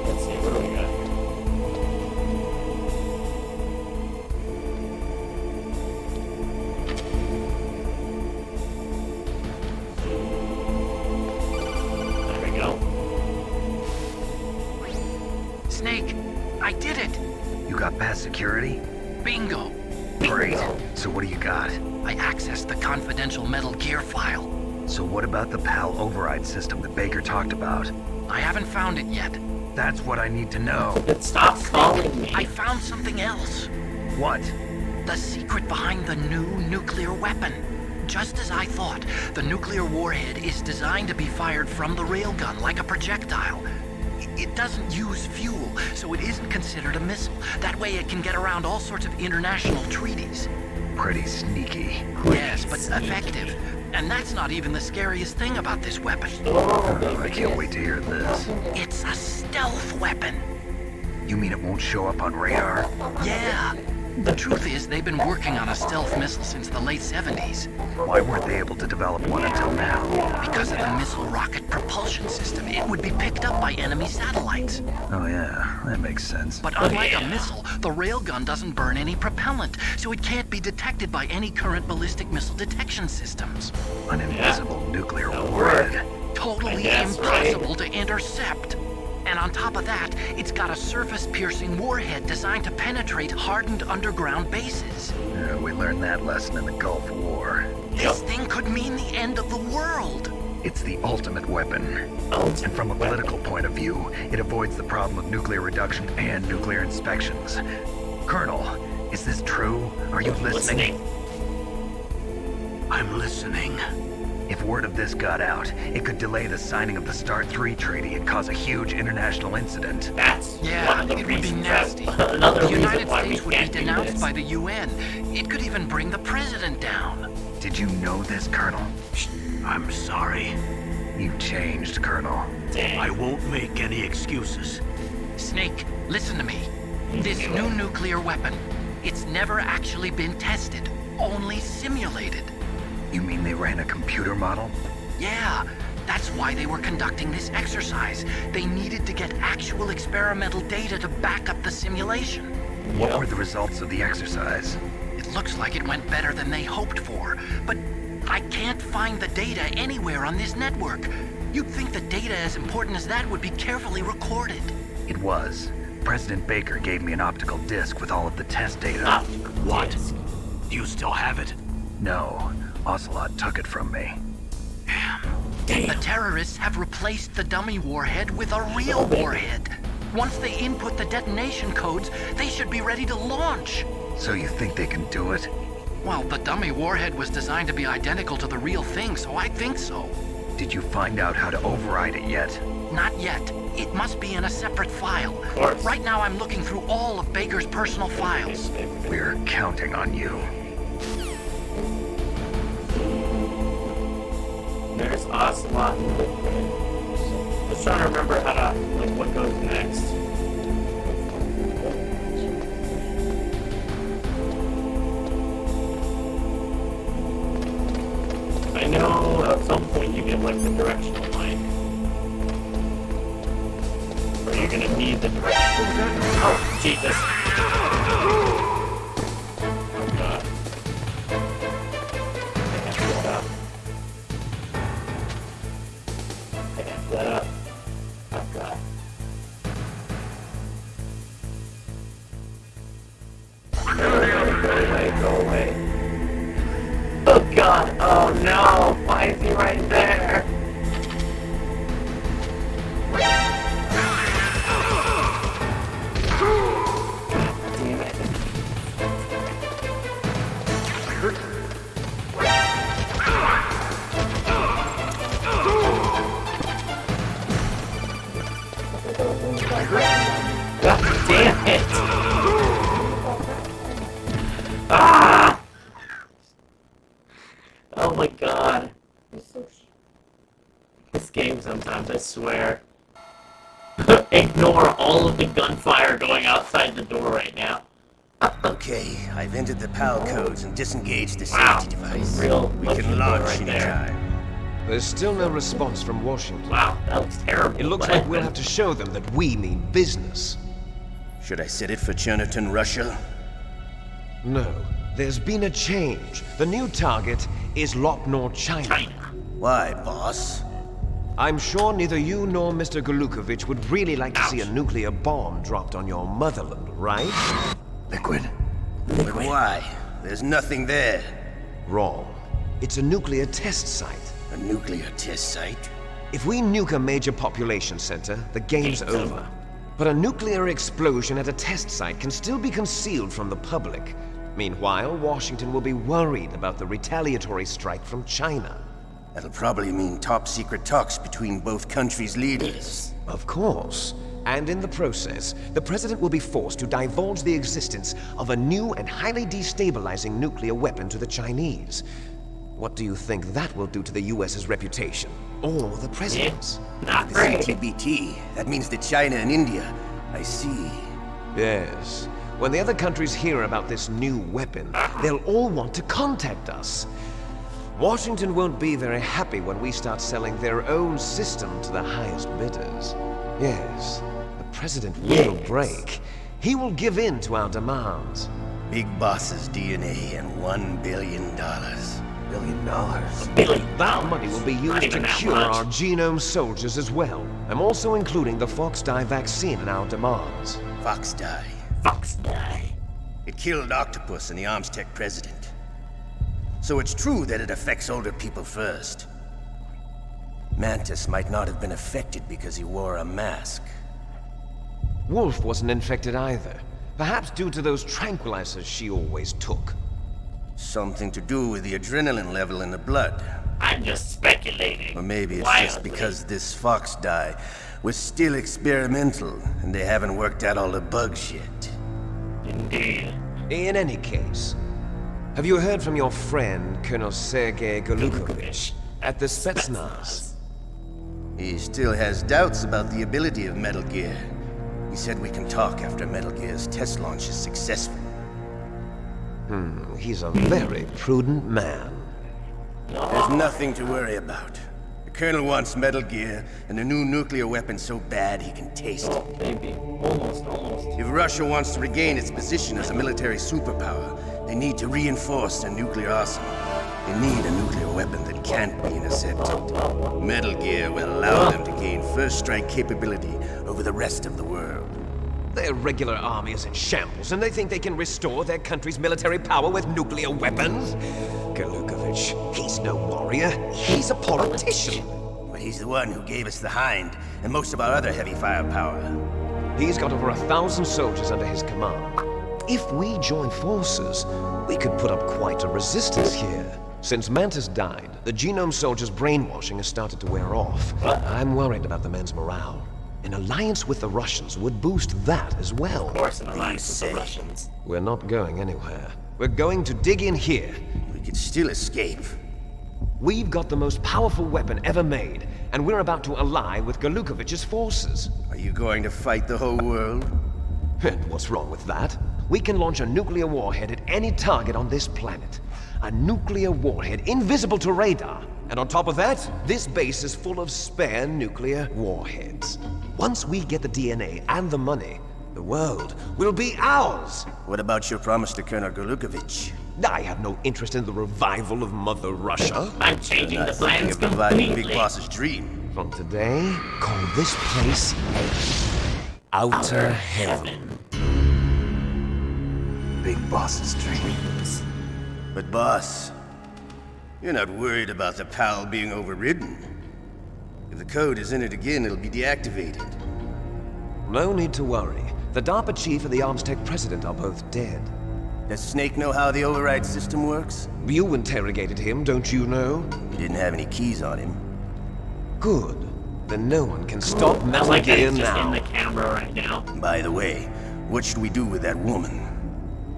Let's see, what do we got? There we go. Snake, I did it! You got past security? Bingo! Great. So what do you got? I accessed the confidential Metal Gear file. So what about the PAL override system that Baker talked about? I haven't found it yet. That's what I need to know. But stop calling me. I found something else. What? The secret behind the new nuclear weapon. Just as I thought, the nuclear warhead is designed to be fired from the railgun like a projectile. It doesn't use fuel, so it isn't considered a missile. That way it can get around all sorts of international treaties. Pretty sneaky. Yes, but effective. And that's not even the scariest thing about this weapon. I can't wait to hear this. It's a stealth weapon. You mean it won't show up on radar? Yeah. The truth is, they've been working on a stealth missile since the late 70s. Why weren't they able to develop one until now? Because of the missile rocket propulsion system, it would be picked up by enemy satellites. Oh yeah, that makes sense. But unlike a missile, the railgun doesn't burn any propellant, so it can't be detected by any current ballistic missile detection systems. An invisible nuclear warhead. Totally impossible to intercept. And on top of that, it's got a surface-piercing warhead designed to penetrate hardened underground bases. Yeah, we learned that lesson in the Gulf War. This thing could mean the end of the world. It's the ultimate weapon. And from a political point of view, it avoids the problem of nuclear reduction and nuclear inspections. Colonel, is this true? Are you listening? I'm listening. If word of this got out, it could delay the signing of the START 3 treaty and cause a huge international incident. That's one Yeah, of the it would be reasons nasty. another The reason United why we States would be can't do denounced this. by the UN. It could even bring the president down. Did you know this, Colonel? I'm sorry. You changed, Colonel. Dang. I won't make any excuses. Snake, listen to me. This new nuclear weapon, it's never actually been tested, only simulated. You mean they ran a computer model? Yeah, that's why they were conducting this exercise. They needed to get actual experimental data to back up the simulation. What were the results of the exercise? It looks like it went better than they hoped for, but I can't find the data anywhere on this network. You'd think the data as important as that would be carefully recorded. It was. President Baker gave me an optical disc with all of the test data. What? Do you still have it? No, Ocelot took it from me. The terrorists have replaced the dummy warhead with a real warhead. Once they input the detonation codes, they should be ready to launch. So you think they can do it? Well, the dummy warhead was designed to be identical to the real thing, so I think so. Did you find out how to override it yet? Not yet. It must be in a separate file. Of course. Right now I'm looking through all of Baker's personal files. We're counting on you. There's Ocelot. Just trying to remember how to, like, what goes next. I know at some point you get, like, the directional line. Or you're gonna need the directional. Oh, Jesus. Oh, God. I have to stop. That up. Oh god. Go away, go away. Oh god, oh no! Why is he right there? Damn it. God damn it! Ah! Oh my god. This game sometimes, I swear. Ignore all of the gunfire going outside the door right now. Okay, I've entered the PAL codes and disengaged the Wow. safety device. Real We lucky can launch right there. anytime. There's still no response from Washington. Wow, that looks terrible. It looks like we'll have to show them that we mean business. Should I set it for Cherniton, Russia? No, there's been a change. The new target is Lopnor, China. China. Why, boss? I'm sure neither you nor Mr. Golukovich would really like to see a Ouch. nuclear bomb dropped on your motherland, right? Liquid. But why? There's nothing there. Wrong. It's a nuclear test site. A nuclear test site? If we nuke a major population center, the game's Game's over. But a nuclear explosion at a test site can still be concealed from the public. Meanwhile, Washington will be worried about the retaliatory strike from China. That'll probably mean top-secret talks between both countries' leaders. Of course. And in the process, the President will be forced to divulge the existence of a new and highly destabilizing nuclear weapon to the Chinese. What do you think that will do to the US's reputation? Or the President's? Not The great. CTBT. That means that China and India. I see. Yes. When the other countries hear about this new weapon, they'll all want to contact us. Washington won't be very happy when we start selling their own system to the highest bidders. Yes, the President will break. He will give in to our demands. Big Boss's DNA and $1 billion. $1 billion? $1 That money will be Not used to even that cure much. our genome soldiers as well. I'm also including the Fox dye vaccine in our demands. Fox dye. Fox die. It killed Octopus and the Armstech president. So it's true that it affects older people first. Mantis might not have been affected because he wore a mask. Wolf wasn't infected either. Perhaps due to those tranquilizers she always took. Something to do with the adrenaline level in the blood. I'm just speculating. Or maybe it's just wildly. because this Fox dye was still experimental and they haven't worked out all the bugs yet. Indeed. In any case, have you heard from your friend, Colonel Sergei Golukovich, at the Spetsnaz? He still has doubts about the ability of Metal Gear. He said we can talk after Metal Gear's test launch is successful. He's a very prudent man. There's nothing to worry about. The Colonel wants Metal Gear and a new nuclear weapon so bad he can taste it. Oh, baby. Almost. If Russia wants to regain its position as a military superpower, they need to reinforce their nuclear arsenal. They need a nuclear weapon that can't be intercepted. Metal Gear will allow them to gain first strike capability over the rest of the world. Their regular army is in shambles, and they think they can restore their country's military power with nuclear weapons? Golukovich, he's no warrior. He's a politician. But he's the one who gave us the Hind and most of our other heavy firepower. He's got over 1,000 soldiers under his command. If we join forces, we could put up quite a resistance here. Since Mantis died, the genome soldiers' brainwashing has started to wear off. I'm worried about the men's morale. An alliance with the Russians would boost that as well. Of course, an alliance with the Russians. We're not going anywhere. We're going to dig in here. We could still escape. We've got the most powerful weapon ever made, and we're about to ally with Golukovich's forces. Are you going to fight the whole world? And what's wrong with that? We can launch a nuclear warhead at any target on this planet. A nuclear warhead invisible to radar. And on top of that, this base is full of spare nuclear warheads. Once we get the DNA and the money, the world will be ours! What about your promise to Colonel Golukovich? I have no interest in the revival of Mother Russia. I'm changing the Thinking plans of reviving Big completely. Boss's dream. From today, call this place Outer Heaven. Big Boss's dreams. But boss, you're not worried about the PAL being overridden. If the code is in it again, it'll be deactivated. No need to worry. The DARPA chief and the Armstech president are both dead. Does Snake know how the override system works? You interrogated him, don't you know? He didn't have any keys on him. Good. Then no one can stop I Metal like that Gear he's just in now. the camera right now. By the way, what should we do with that woman?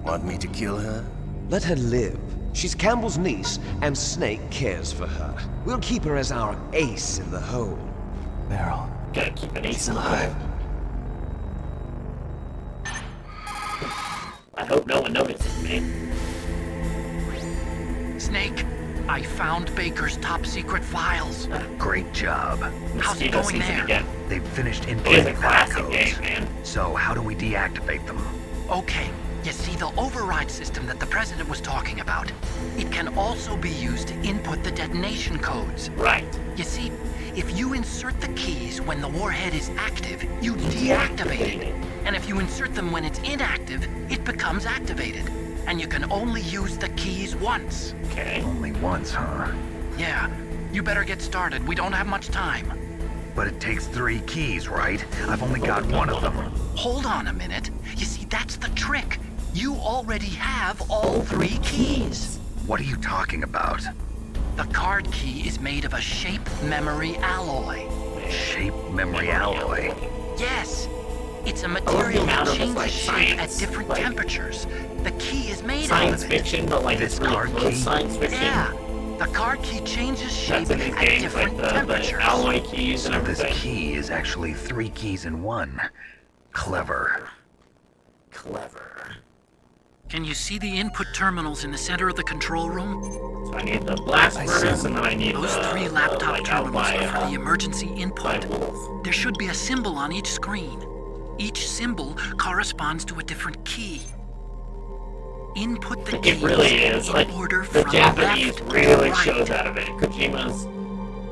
Want me to kill her? Let her live. She's Campbell's niece, and Snake cares for her. We'll keep her as our ace in the hole. Meryl. Gotta keep an ace alive. I hope no one notices me. Snake, I found Baker's top secret files. Great job. How's it Mosquito going season there? again. They've finished It is a inputting the classic codes. game, man. So how do we deactivate them? Okay, you see the override system that the president was talking about? It can also be used to input the detonation codes. Right. You see, if you insert the keys when the warhead is active, you deactivate it. And if you insert them when it's inactive, it becomes activated. And you can only use the keys once. Okay. Only once, huh? Yeah, you better get started. We don't have much time. But it takes 3 keys, right? I've only got one of them. Hold on a minute. You see, that's the trick. You already have all 3 keys. What are you talking about? The card key is made of a shape memory alloy. Shape memory alloy? Yes. It's a material that changes like shape at science, different like temperatures. The key is made science out of it. fiction, but like This it's really card close key? science fiction. Yeah. The card key changes shape That's in these at games, different like the temperatures. alloy keys and So this everything. key is actually 3 keys in one. Clever. Clever. Can you see the input terminals in the center of the control room? So I need the blast furnace, and then I need Those the 3 laptop like out terminals by, are for the emergency by input. Wolf. There should be a symbol on each screen. Each symbol corresponds to a different key. Input the It keys really is in like order the from Japanese left really to right. shows out of it. Kojima's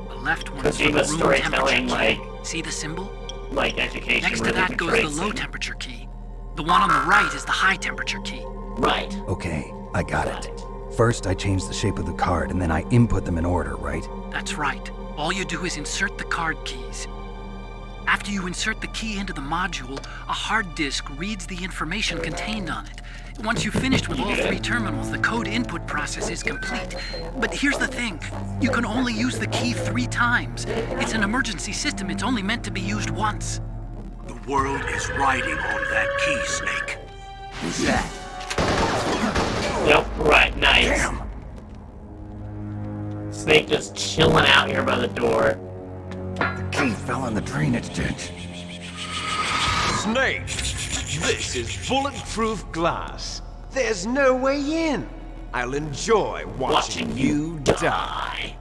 The left one is for the Kojima's room storytelling, temperature key. like See the symbol? education. Next to really that goes the portrays low it. temperature key. The one on the right is the high temperature key. Right. Okay, I got it. First, I change the shape of the card, and then I input them in order, right? That's right. All you do is insert the card keys. After you insert the key into the module, a hard disk reads the information contained on it. Once you've finished with all 3 terminals, the code input process is complete. But here's the thing. You can only use the key 3 times. It's an emergency system. It's only meant to be used once. The world is riding on that key, Snake. Who's that? Yep, right, nice. Damn. Snake just chilling out here by the door. The key fell in the drainage ditch. Snake! This is bulletproof glass. There's no way in. I'll enjoy watching you die.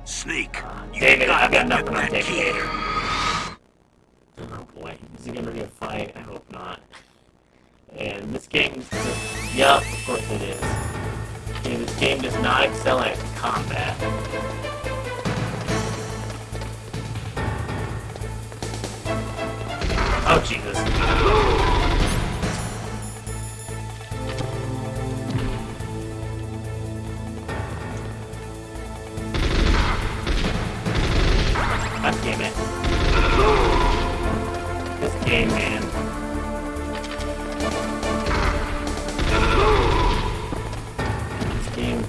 Snake, you David, I've got gotta nothing get on that David key. Gator. Oh boy, is it gonna be a fight? I hope not. And this game, yup, of course it is. And this game does not excel at combat. Oh Jesus. God damn it. This game, man. This game.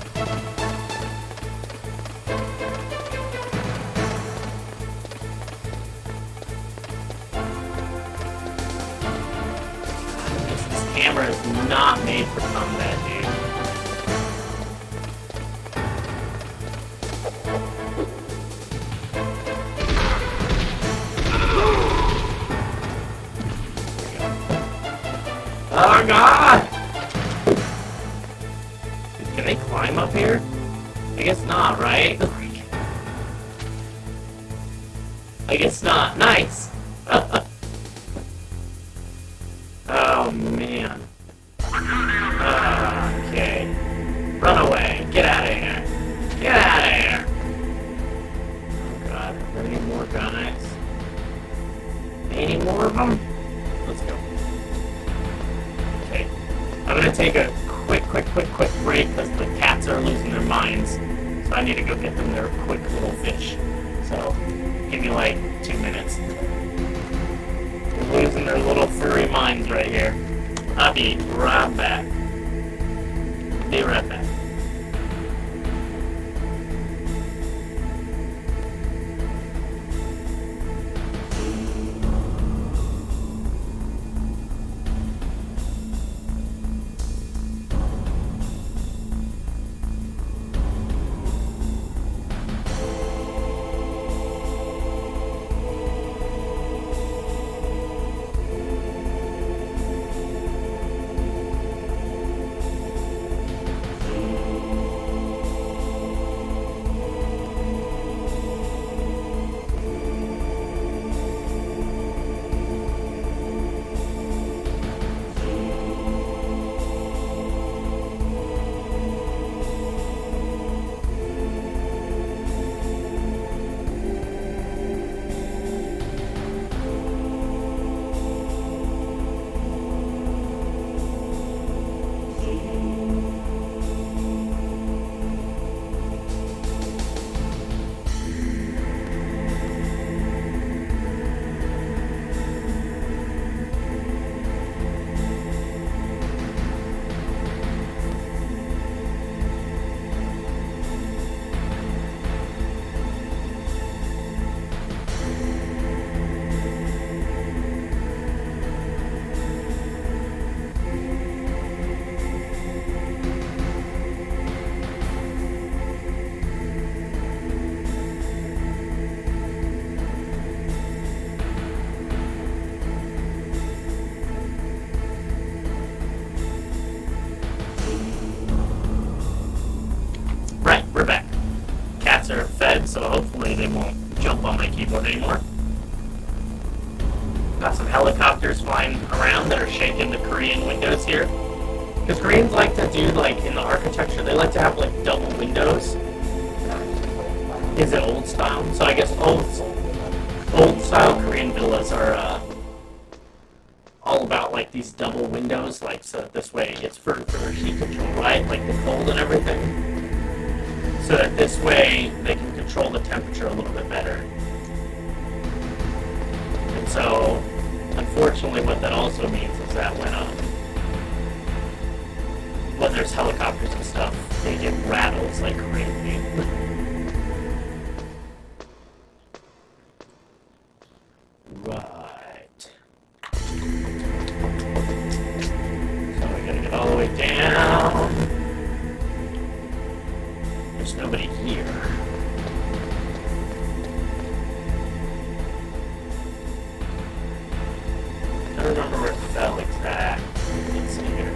This camera is not made for combat, dude. Oh god! Can they climb up here? I guess not, right? I guess not. Nice! Oh man. Okay. Run away. Get out of here. Get out of here! Oh god, are there any more guys? Any more of them? Let's go. Okay. I'm gonna take a quick break because the cats are losing their minds. So I need to go get them their quick little fish. So, give me like 2 minutes. They're losing their little furry minds right here. I'll be right back. Be right back. so hopefully they won't jump on my keyboard anymore. Got some helicopters flying around that are shaking the Korean windows here. Because Koreans like to do, like, in the architecture, they like to have, like, double windows. Is it old style? So I guess old style Korean villas are, all about, like, these double windows, like, so that this way it's for heat control, right? Like, the cold and everything. So that this way they can control the temperature a little bit better. And so, unfortunately, what that also means is that when there's helicopters and stuff, they get rattles like crazy. Right. So we gotta get all the way down. There's nobody here. I don't remember where it fell exact. Let's see here.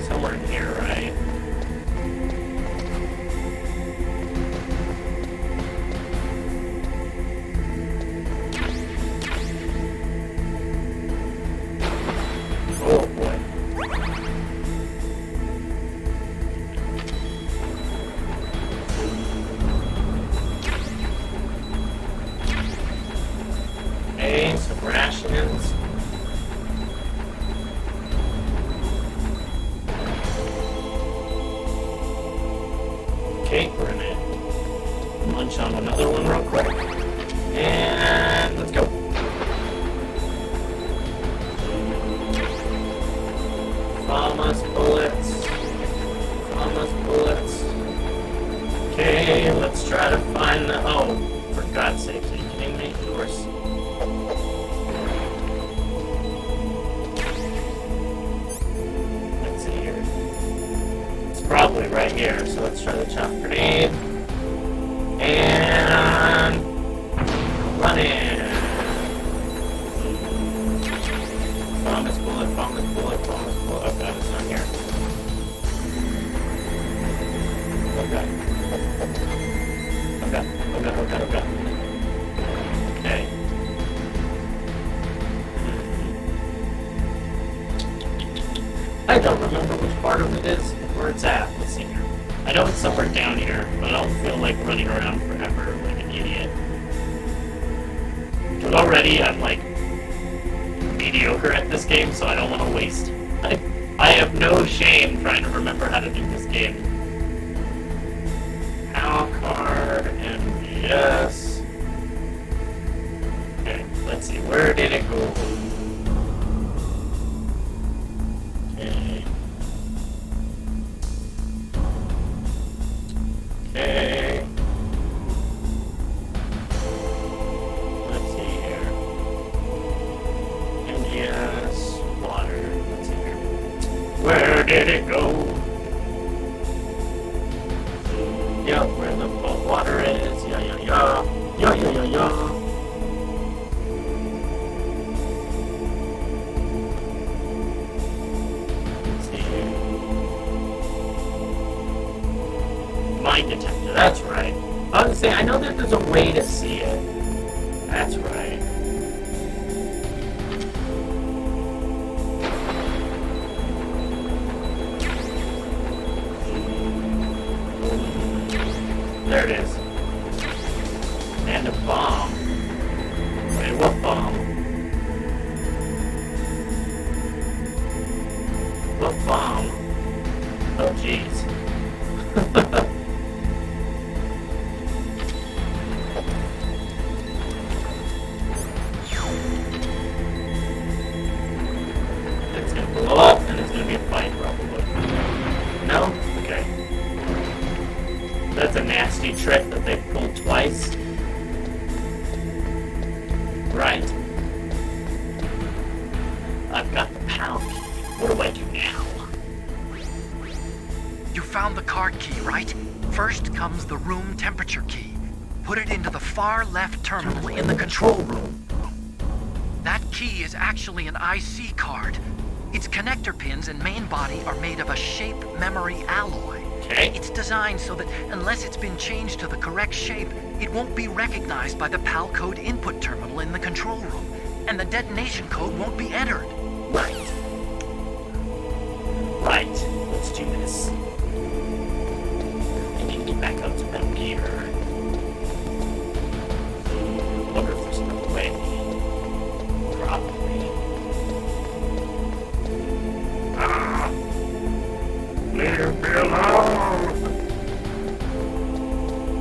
Somewhere in here, right? Oh boy. Okay, some rations. Okay, we're gonna munch on another one real quick. And let's go. Almost bullets. Almost bullets. Okay, let's try to find the... Oh, for God's sake, are you kidding me? Of course. Let's see here. It's probably right here, so let's try the chop grenade. And... run in. Promise bullet, promise bullet, promise bullet. Oh god, it's not here. Oh god. Oh god, oh god, oh god, oh god. Okay. I don't remember which part of it is, where it's at. Let's see here. I know it's somewhere down here, but I don't feel like running around forever like an idiot. Because already I'm like mediocre at this game, so I don't want to waste. I have no shame trying to remember how to do this game. PAL card, MVS. Okay, let's see, where did it go? Okay. Okay. Let's see here. MGS, water. Let's see here. Where did it go? Yep, where the water is. Yeah, yeah, yeah. Yeah, yeah, yeah, yeah. Let's see here. Mine detector, that's right. I was gonna say, I know that there's a way to see it. That's right. There it is. And a bomb. Wait, what bomb? What bomb? Oh, jeez. It's gonna blow up, and it's gonna be a fight, probably. No? Okay. That's a nasty trick that they've pulled twice. Right. I've got the PAL key. What do I do now? You found the card key, right? First comes the room temperature key. Put it into the far left terminal in the control room. That key is actually an IC card. Its connector pins and main body are made of a shape memory alloy. Okay. It's designed so that unless it's been changed to the correct shape, it won't be recognized by the PAL code input terminal in the control room, and the detonation code won't be entered. Right. Right. Let's do this. I need to get back up to Metal Gear. I wonder if there's another way. Probably. Leave me alone!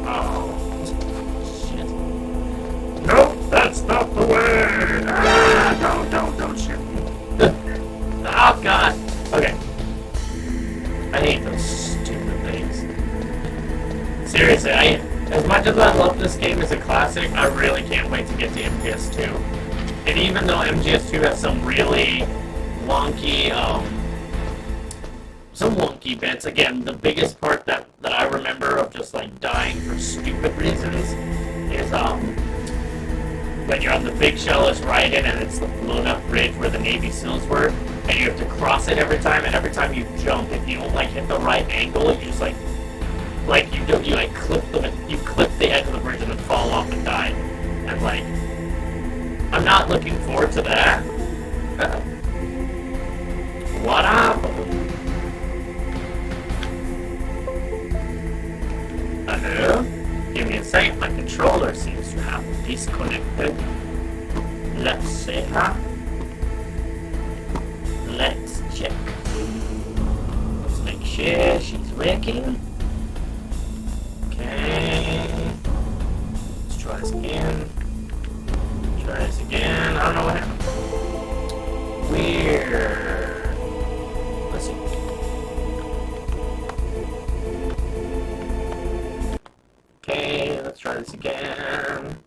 Oh. Shit. Nope, that's not the way! Don't shoot me. Oh, God. Okay. I hate those stupid things. Seriously, as much as I love this game as a classic, I really can't wait to get to MGS2. And even though MGS2 has some really wonky, bits, again, the biggest part that I remember of just, like, dying for stupid reasons is, when you're on the big shell right in and it's the blown up bridge where the Navy SEALs were, and you have to cross it every time, and every time you jump, if you don't, like, hit the right angle, you just, like clip the edge of the bridge and then fall off and die. And, like, I'm not looking forward to that. What happened? Hello? Give me a second, my controller seems to have disconnected. Let's see, huh? Let's check. Let's make sure she's working. Okay. Let's try this again. Try this again. I don't know what happened. Weird. Let's see. Okay, let's try this again.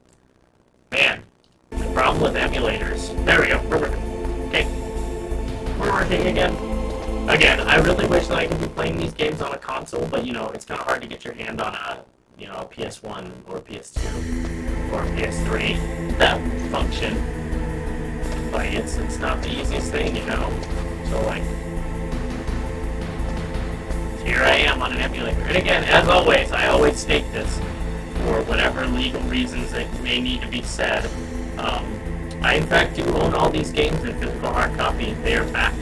Man, the problem with emulators. There we go. We're working. Okay. We're working again. Again, I really wish that I could be playing these games on a console, but, you know, it's kind of hard to get your hand on a, you know, a PS1 or a PS2 or a PS3 that function. Like, it's not the easiest thing, you know? So, like, here I am on an emulator. And again, as always, I always state this for whatever legal reasons that may need to be said. I, in fact, do own all these games in physical hard copy. They are back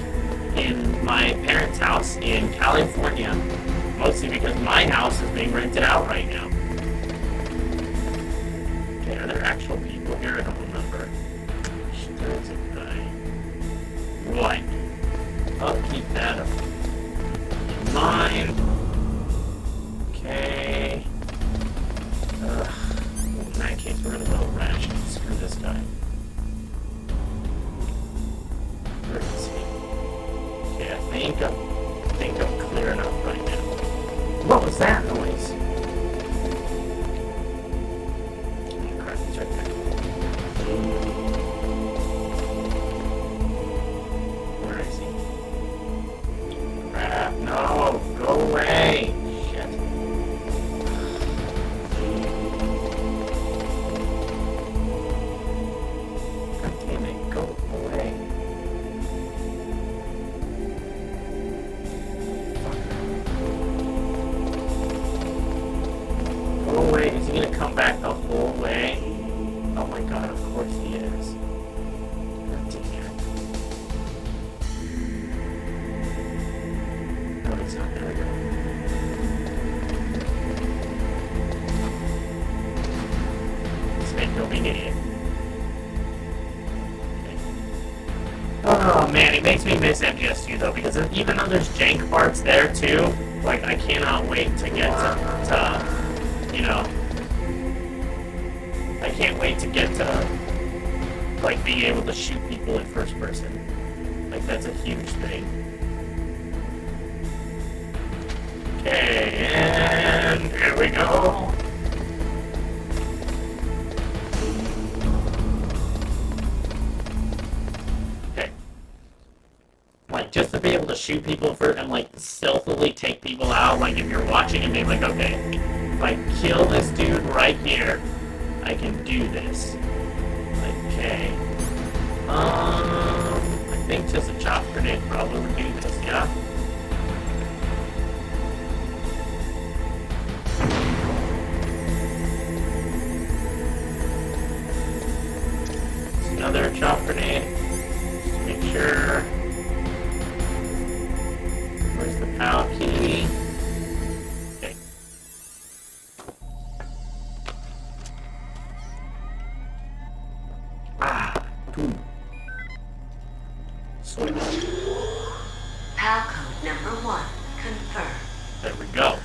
in my parents' house in California, mostly because my house is being rented out right now. Okay, are there actual people here? I don't remember. There's a guy. Right. I'll keep that up in mind. Okay. In that case, we're gonna go rash. Screw this guy. Where is he? Okay, I think I'm clear enough right now. What was that noise? Oh, crap, it's right there. Where is he? Crap, no! Go away! Shit. God damn it, go away. Go away. Is he gonna come back the whole way? Oh my god, of course he is. God damn it. No, he's not. There we go. Snake, don't be an idiot. Okay. Oh man, it makes me miss MGS2 though, because even though there's jank parts there too, like I cannot wait to get to you know, I can't wait to get to, like, being able to shoot people in first person. Like, that's a huge thing. Okay, and here we go. Okay. Like, just to be able to shoot people first and, like, stealthily take people out, like, if you're watching and being like, okay, if I kill this dude right here, I can do this. Okay. I think just a chop grenade probably would do this, yeah? PAL code number 1 confirmed. There we go.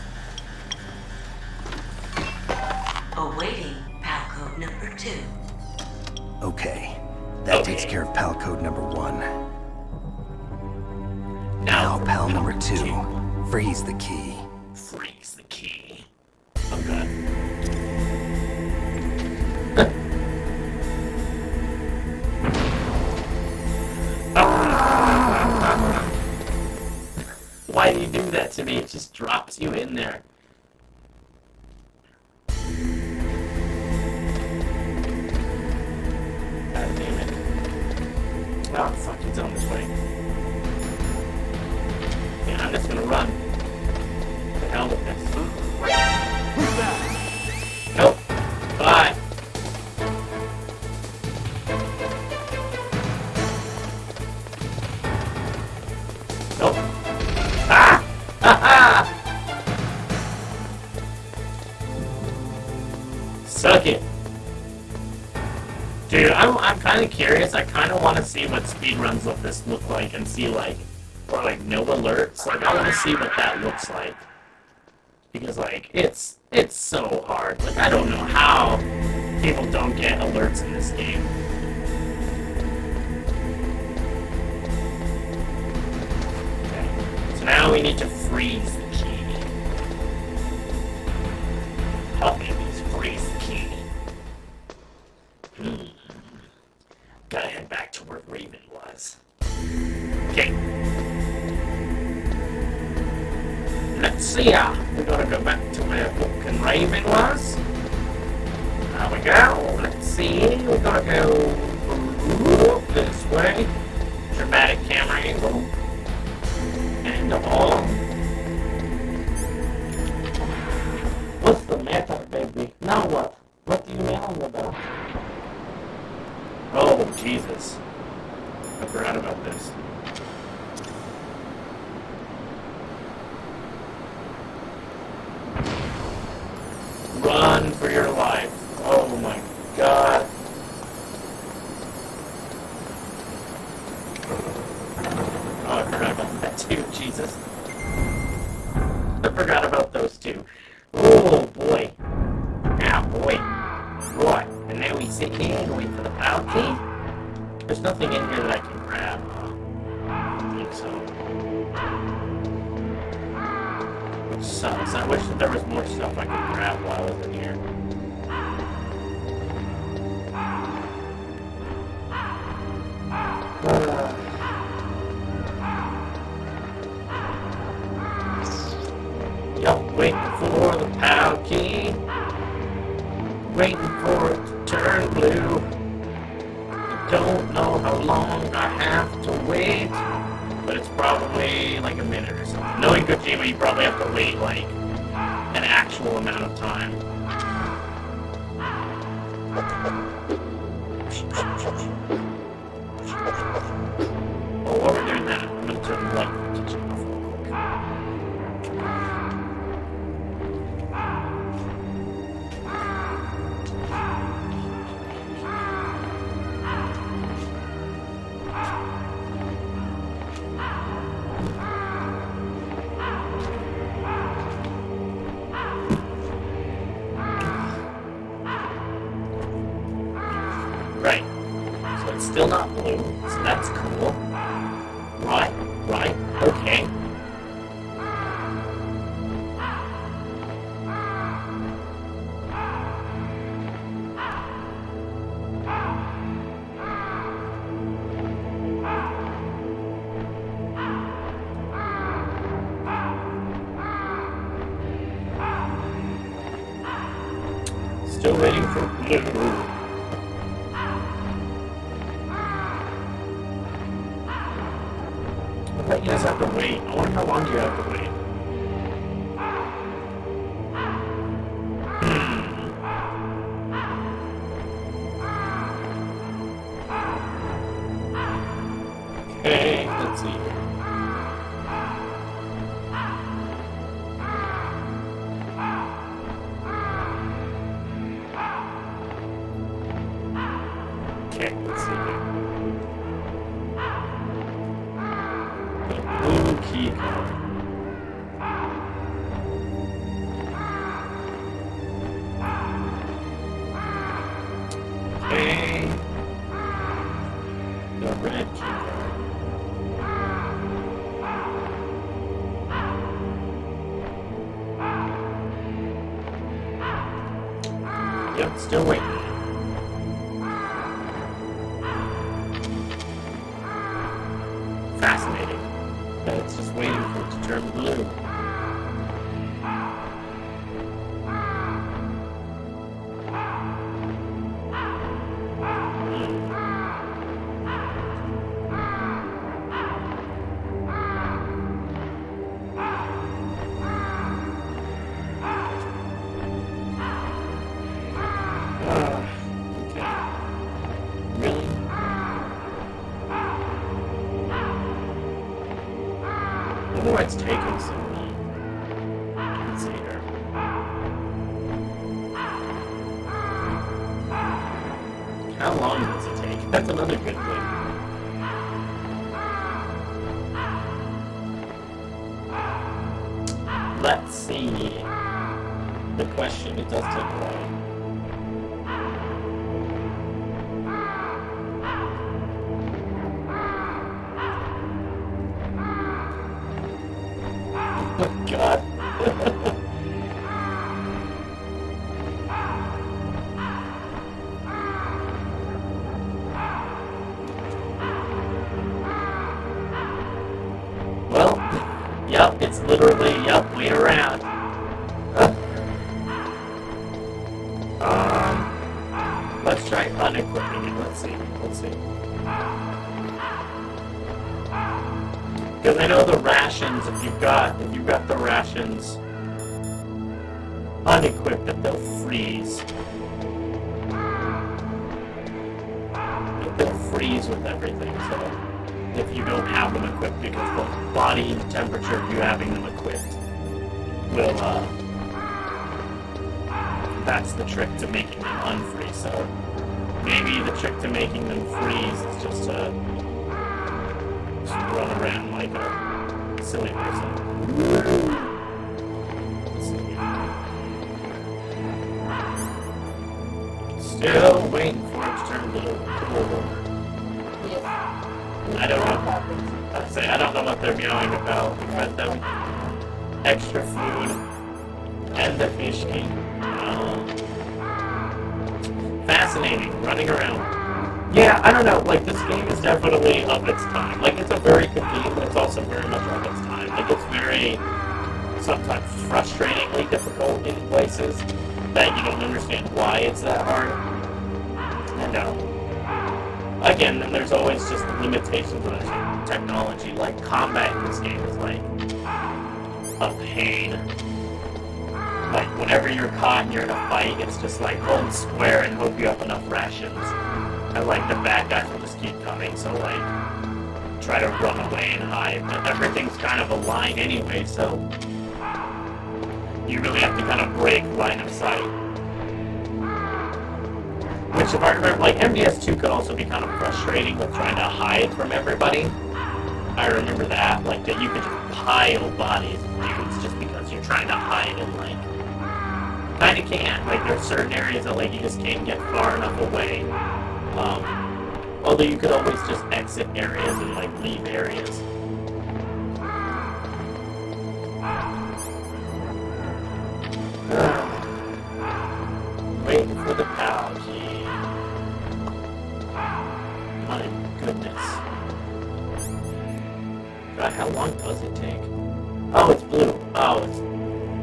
Awaiting PAL code number 2. Okay. That takes care of PAL code number 1. Now PAL number 2. Freeze the key. Freeze the key. Okay. Why do you do that to me? It just drops you in there. God damn it. Oh, fuck, it's on this way. Yeah, I'm just gonna run. What the hell with this? Who's that? Nope. Bye. Nope. Ah! Ha-ha! Suck it. Dude, I'm kind of curious. I kind of want to see what speedruns of this look like and see, like, or, like, no alerts. Like, I want to see what that looks like. Because, like, it's so hard. Like, I don't know how people don't get alerts in this game. Okay. So now we need to freeze the key. Help me, please freeze the key. Gotta head back to where Raven was. Okay. Let's see ya. We're gonna go back to where fucking Raven was. There we go. Let's see. We're gonna go this way. Dramatic camera angle. And all. What's the matter, baby? Now what? What do you mean about? Oh, Jesus. I forgot about this. Run for your life. Oh my God. Oh, I forgot about that too, Jesus. I forgot about those two. Oh boy. Now, boy. Right. And now we sit here and wait for the PAL key. There's nothing in here that I can grab. I don't think so. Which sucks. I wish that there was more stuff I could grab while I was in here. Yup, waiting for the PAL key. Waiting for it to turn blue. Don't know how long I have to wait, but it's probably like a minute or something. Knowing Kojima, you probably have to wait like an actual amount of time. Oh, while we're doing that, I'm gonna turn the light in the kitchen off real quick. Right. So it's still not blue, so that's cool. Right, okay. Still waiting for blue. I bet you guys have to wait. I wonder how long do you have to wait. Okay, let's see. Okay, let's see here. The blue key card. Okay. The red key card. Yep, still waiting. Fascinating. That it's just waiting for it to turn blue. Why it's taking so long. Let's see here. How long does it take? That's another good thing. Let's see. The question, it does take a while. Oh God. Well, yep, it's literally, yep, wait around. Let's try unequipping it. Let's see. Because I know the rations, if you've got the rations unequipped, that they'll freeze. They'll freeze with everything, so if you don't have them equipped, because the body temperature of you having them equipped will, that's the trick to making them unfreeze. So maybe the trick to making them freeze is just to run around like a silly person. Let's see. Still waiting for it to turn blue. I don't know. I don't know what they're meowing about. We fed them extra food and the fish king. Fascinating, running around. Yeah, I don't know, like, this game is definitely of its time. Like, it's a very good game, but it's also very much of its time. Like, it's very, sometimes frustratingly difficult in places that you don't understand why it's that hard. And, again, then there's always just limitations of the technology. Like, combat in this game is, like, a pain. Like, whenever you're caught and you're in a fight, it's just like, hold square and hope you have enough rations. And, like, the bad guys will just keep coming, so, like, try to run away and hide. But everything's kind of a line anyway, so you really have to kind of break line of sight. Which, if I remember, like, MDS2 could also be kind of frustrating with trying to hide from everybody. I remember that, like, that you could just pile bodies of dudes just because you're trying to hide and, like, kind of can't. Like, there's certain areas that, like, you just can't get far enough away. Although you could always just exit areas and, like, leave areas. Waiting for the POW key. My goodness. God, how long does it take? Oh, it's blue. Oh,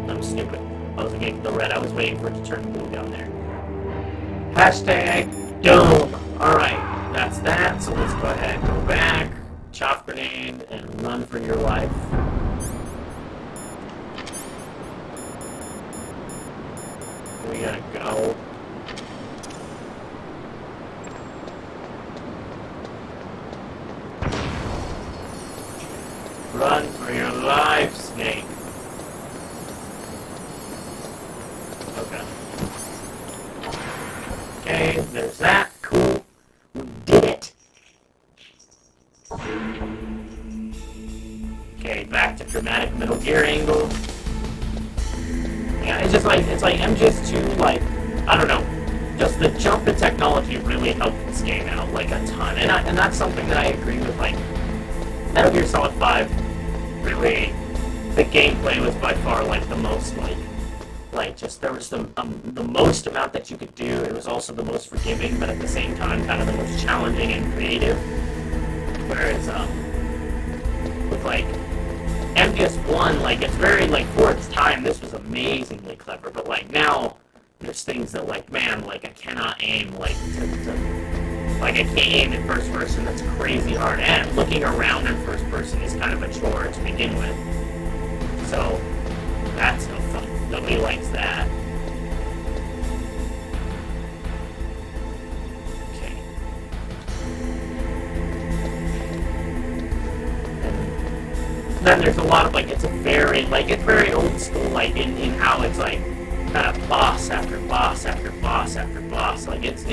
I'm stupid. I was looking at the red. I was waiting for it to turn blue down there. Hashtag Dome. Alright, that's that. So let's go ahead and go back. Chop grenade and run for your life. We gotta go. Run for your life, Snake. Okay. Okay, there's that. Cool. We did it. Okay, back to dramatic Metal Gear angle. Yeah, it's just like, MGS2, like, I don't know, just the jump in technology really helped this game out, like, a ton. And that's something that I agree with, like, Metal Gear Solid 5, really, the gameplay was by far, like, the most, like just there was the most amount that you could do. It was also the most forgiving, but at the same time, kind of the most challenging and creative. Whereas, with, like, MGS1, like, it's very, like, for its time, this was amazingly clever, but, like, now, there's things that, like, man, like, I cannot aim, like, like, I can't aim in first person, that's crazy hard, and looking around in first person is kind of a chore to begin with. So, that's no fun. Nobody likes that. Okay. And then there's a lot of, like, it's very old school, like, in how it's, like, kind of boss after boss after boss after boss. Like, it's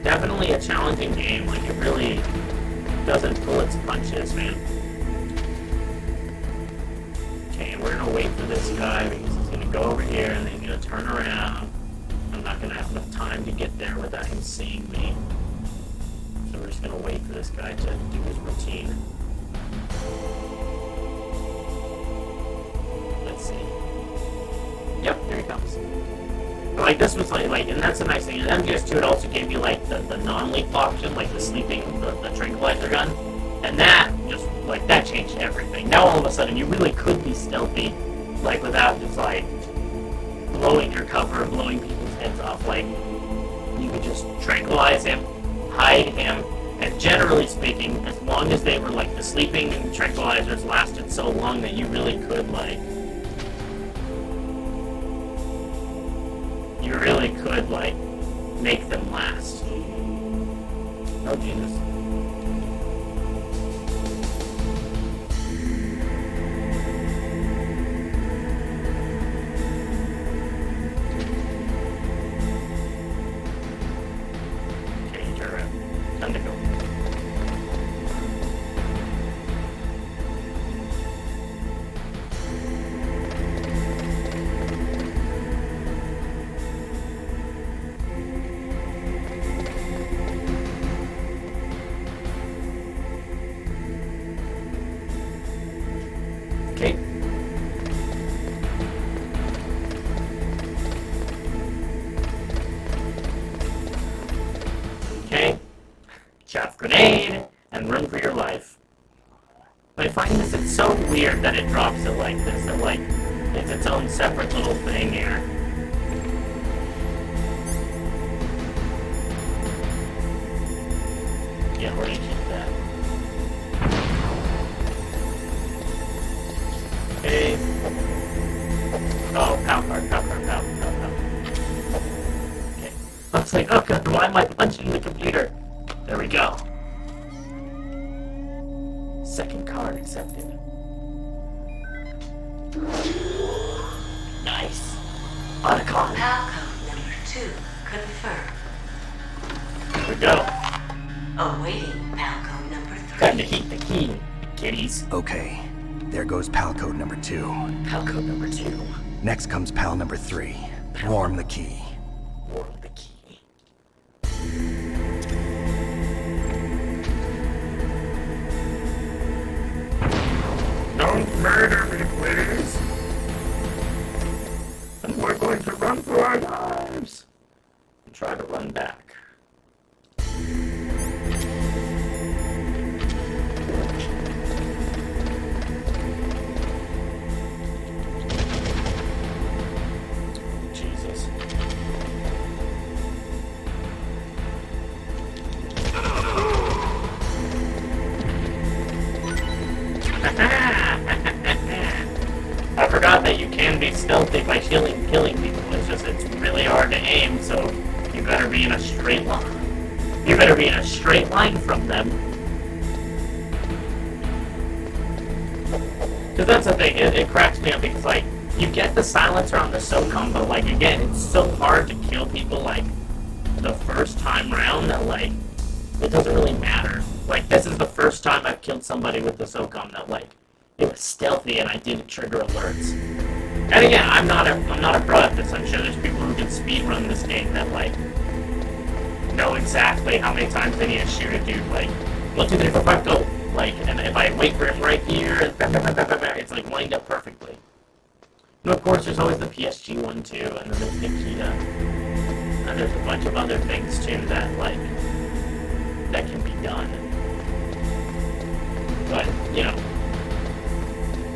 definitely a challenging game. Like, it really doesn't pull its punches, man. Okay, and we're gonna wait for this guy because he's gonna go over here and then he's gonna turn around. I'm not gonna have enough time to get there without him seeing me. So we're just gonna wait for this guy to do his routine. Let's see. Yep, here he comes. But, like, this was like, and that's a nice thing. And MGS2, it also gave you, like, the non-lethal option, like the sleeping, the tranquilizer gun. And that just, like, that changed everything. Now all of a sudden you really could be stealthy, like, without just, like, blowing your cover, blowing people's heads off. Like, you could just tranquilize him, hide him, and generally speaking, as long as they were, like, the sleeping and tranquilizers lasted so long that you really could, like, make them last. Oh, Jesus. Time to go. Okay. Okay. Chaff grenade, and run for your life. But I find this, it's so weird that it drops it like this, that, like, it's its own separate little thing here. Yeah, we're gonna keep that. Okay. Oh, pow card. Okay. I was like, oh god, why am I punching the computer? There we go. Second card accepted. Nice. On a card. Palcode number 2 confirmed. There we go. Awaiting palcode number 3. Time to heat the key, kitties. Okay, there goes pal code number 2. Pal code number 2. Next comes pal number 3. Warm the key. Warm the key. Don't murder me, please. And we're going to run for our lives. And try to run back. Jesus. I forgot that you can be stealthy by killing people. It's just, it's really hard to aim, so you better be in a straight line. You better be in a straight line from them. Because that's the thing, it cracks me up because, like, you get the silencer on the SOCOM, but, like, again, it's so hard to kill people, like, the first time round that, like, it doesn't really matter. Like, this is the first time I've killed somebody with the SOCOM that, like, it was stealthy and I didn't trigger alerts. And again, I'm not a pro at this. I'm sure there's people who can speedrun this game that like know exactly how many times they need to shoot a dude. Like 1, 2, 3, 4, 5, go. Like, and if I wait for him right here, it's like lined up perfectly. And of course, there's always the PSG one too, and then there's Nikita, and there's a bunch of other things too that like that can be done. But you know,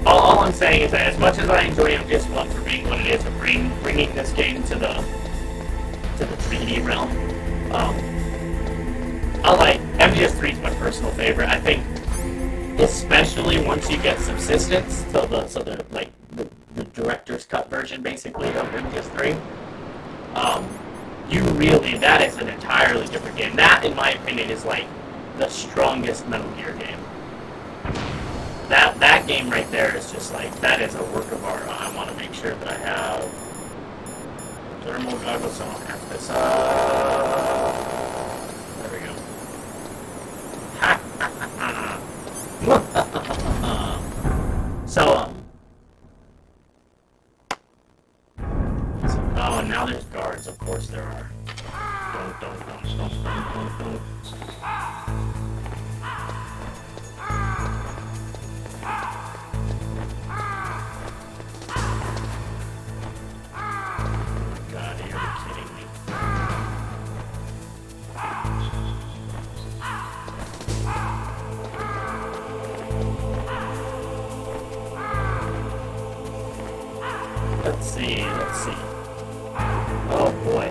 all I'm saying is that as much as I enjoy MGS1 for being what it is, for bringing this game to the 3D realm, I like MGS3 is my personal favorite. I think, especially once you get subsistence, so the director's cut version basically of MGS3, that is an entirely different game. That, in my opinion, is like the strongest Metal Gear game. That game right there is just like, that is a work of art. I want to make sure that I have thermal goggles, so I'll have this there we go. So, oh, and now there's guards. Of course there are. Don't. God, are you kidding me? Let's see. Oh boy.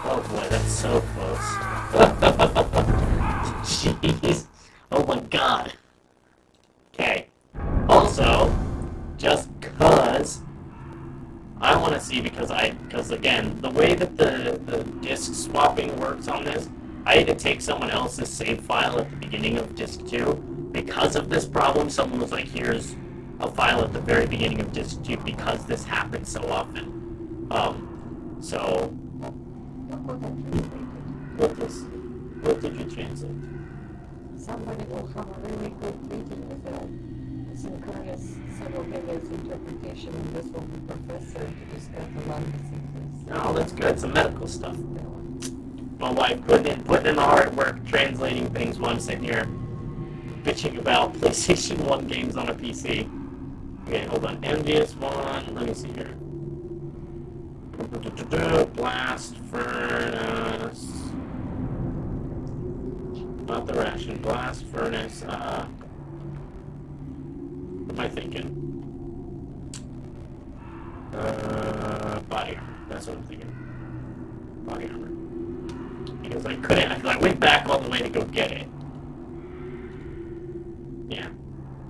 Oh boy, that's so close. Jeez. Oh my god. Okay. Also, just cause I want to see, because again, the way that the disk swapping works on this, I had to take someone else's save file at the beginning of disk 2 because of this problem. Someone was like, here's a file at the very beginning of disk 2 because this happens so often. So what did you translate? Somebody will have a really good reading with a synchronous simultaneous interpretation, and this will be professor who just got the longest English. Oh, that's good. It's some medical stuff. My wife putting in the hard work translating things while I'm sitting here bitching about PlayStation 1 games on a PC. Okay, hold on. MGS1, let me see here. Blast furnace. Not the ration. Blast furnace. What am I thinking? Body armor. That's what I'm thinking. Body armor. Because I couldn't. I went back all the way to go get it. Yeah.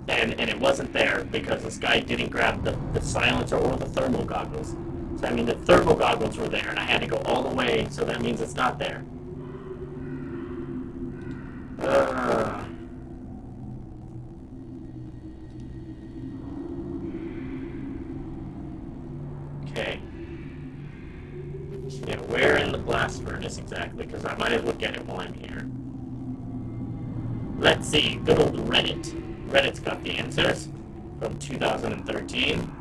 And it wasn't there because this guy didn't grab the silencer or the thermal goggles. So, I mean, the thermal goggles were there, and I had to go all the way, so that means it's not there. Okay. Yeah, where in the blast furnace exactly? Because I might as well get it while I'm here. Let's see. Good old Reddit. Reddit's got the answers from 2013.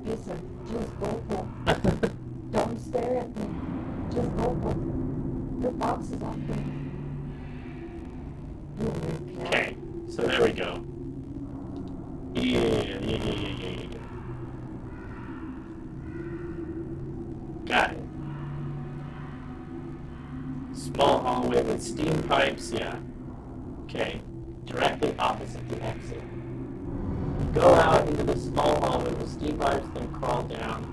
Listen, just go for it. Don't stare at me. Just go for it. The box is up there. Okay, so there we go. Yeah. Got it. Small hallway with steam pipes, yeah. Okay, directly opposite the exit. Go out into the small hallway with steam pipes, then crawl down,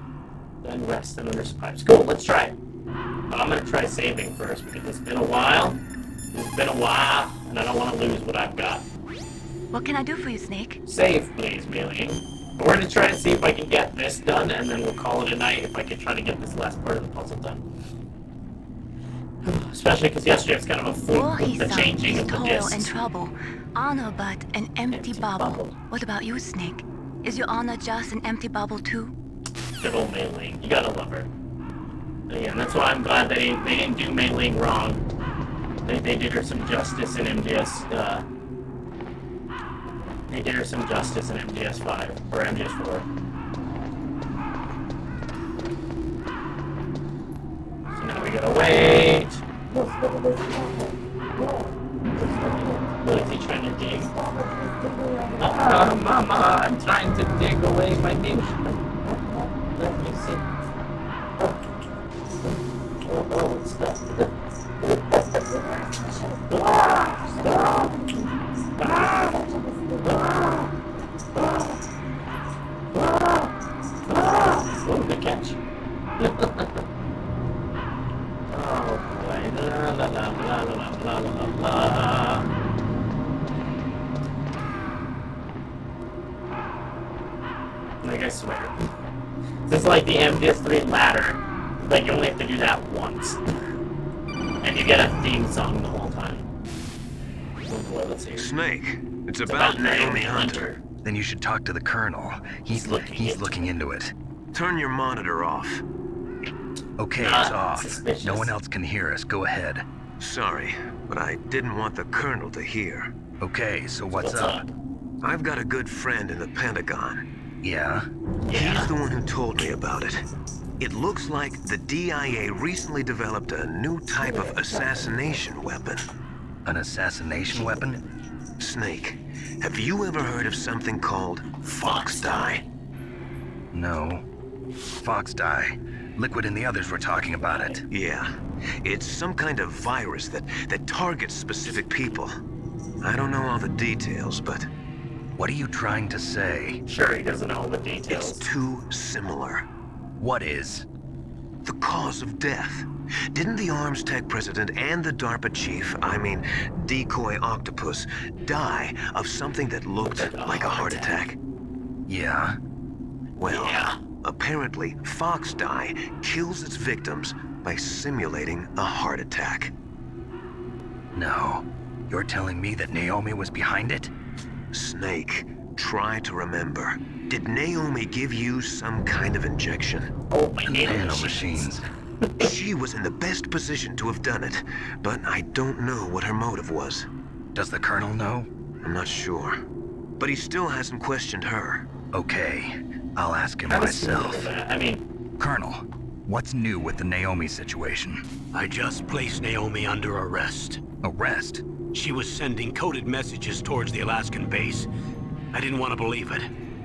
then rest under some pipes. Cool, let's try it. I'm going to try saving first because it's been a while. And I don't want to lose what I've got. What can I do for you, Snake? Save, please, Melian. We're going to try and see if I can get this done, and then we'll call it a night if I can try to get this last part of the puzzle done. Especially because yesterday was kind of a fluke with the changing of the discs. And trouble. Honor but an empty bubble. What about you, Snake? Is your honor just an empty bubble too? Good old Mei Ling. You gotta love her. Yeah, and that's why I'm glad they didn't do Mei Ling wrong. They did her some justice in MGS. They did her some justice in MGS 5 or MGS 4. So now we gotta wait. What is he trying to dig? Mama, I'm trying to dig away my name. Let me see. Oh, stop. Oh, good catch. Oh boy. La la la la la la la la. Like I swear. This is like the MGS3 ladder. Like you only have to do that once. And you get a theme song the whole time. Oh boy, let's see. Snake, it's about Naomi Hunter. Then you should talk to the Colonel. He's looking into it. Turn your monitor off. Okay, it's off. Suspicious. No one else can hear us. Go ahead. Sorry, but I didn't want the Colonel to hear. Okay, so what's up? I've got a good friend in the Pentagon. Yeah? He's the one who told me about it. It looks like the DIA recently developed a new type of assassination weapon. An assassination weapon? Snake, have you ever heard of something called Fox Dye? No. Fox Dye. Liquid and the others were talking about it. Yeah. It's some kind of virus that targets specific people. I don't know all the details, but... What are you trying to say? Sure, he doesn't know all the details. It's too similar. What is? The cause of death. Didn't the Arms Tech president and the DARPA chief, Decoy Octopus, die of something that looked like a heart attack? Yeah? Well, apparently Fox Dye kills its victims by simulating a heart attack. No. You're telling me that Naomi was behind it? Snake, try to remember. Did Naomi give you some kind of injection? Oh, my nanomachines. She was in the best position to have done it, but I don't know what her motive was. Does the Colonel know? I'm not sure. But he still hasn't questioned her. Okay, I'll ask him myself. Colonel, what's new with the Naomi situation? I just placed Naomi under arrest. Arrest? She was sending coded messages towards the Alaskan base. I didn't want to believe it,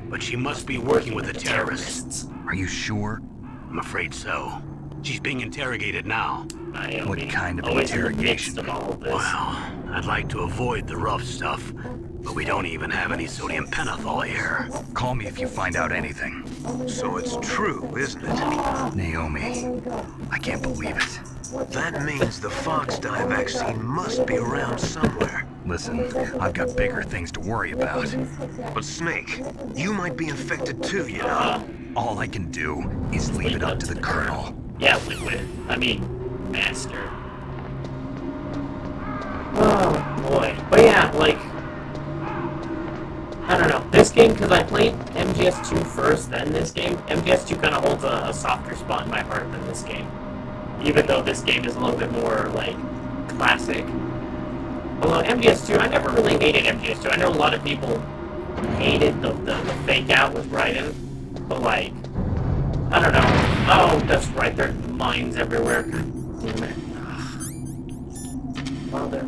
but she must be working with the terrorists. Are you sure? I'm afraid so. She's being interrogated now. What kind of interrogation? Well, I'd like to avoid the rough stuff, but we don't even have any sodium pentothal here. Call me if you find out anything. So it's true, isn't it? Naomi, I can't believe it. That means the Fox Dye vaccine must be around somewhere. Listen, I've got bigger things to worry about. But Snake, you might be infected too, you know? All I can do is leave it up to the Colonel. Yeah, Liquid. Master. Oh, boy. But yeah, I don't know. This game, because I played MGS2 first, then this game, MGS2 kind of holds a softer spot in my heart than this game. Even though this game is a little bit more, classic. Although MGS2, I never really hated MGS2. I know a lot of people hated the fake out with Raiden. But, I don't know. Oh, that's right, there are mines everywhere. God damn it. Mother...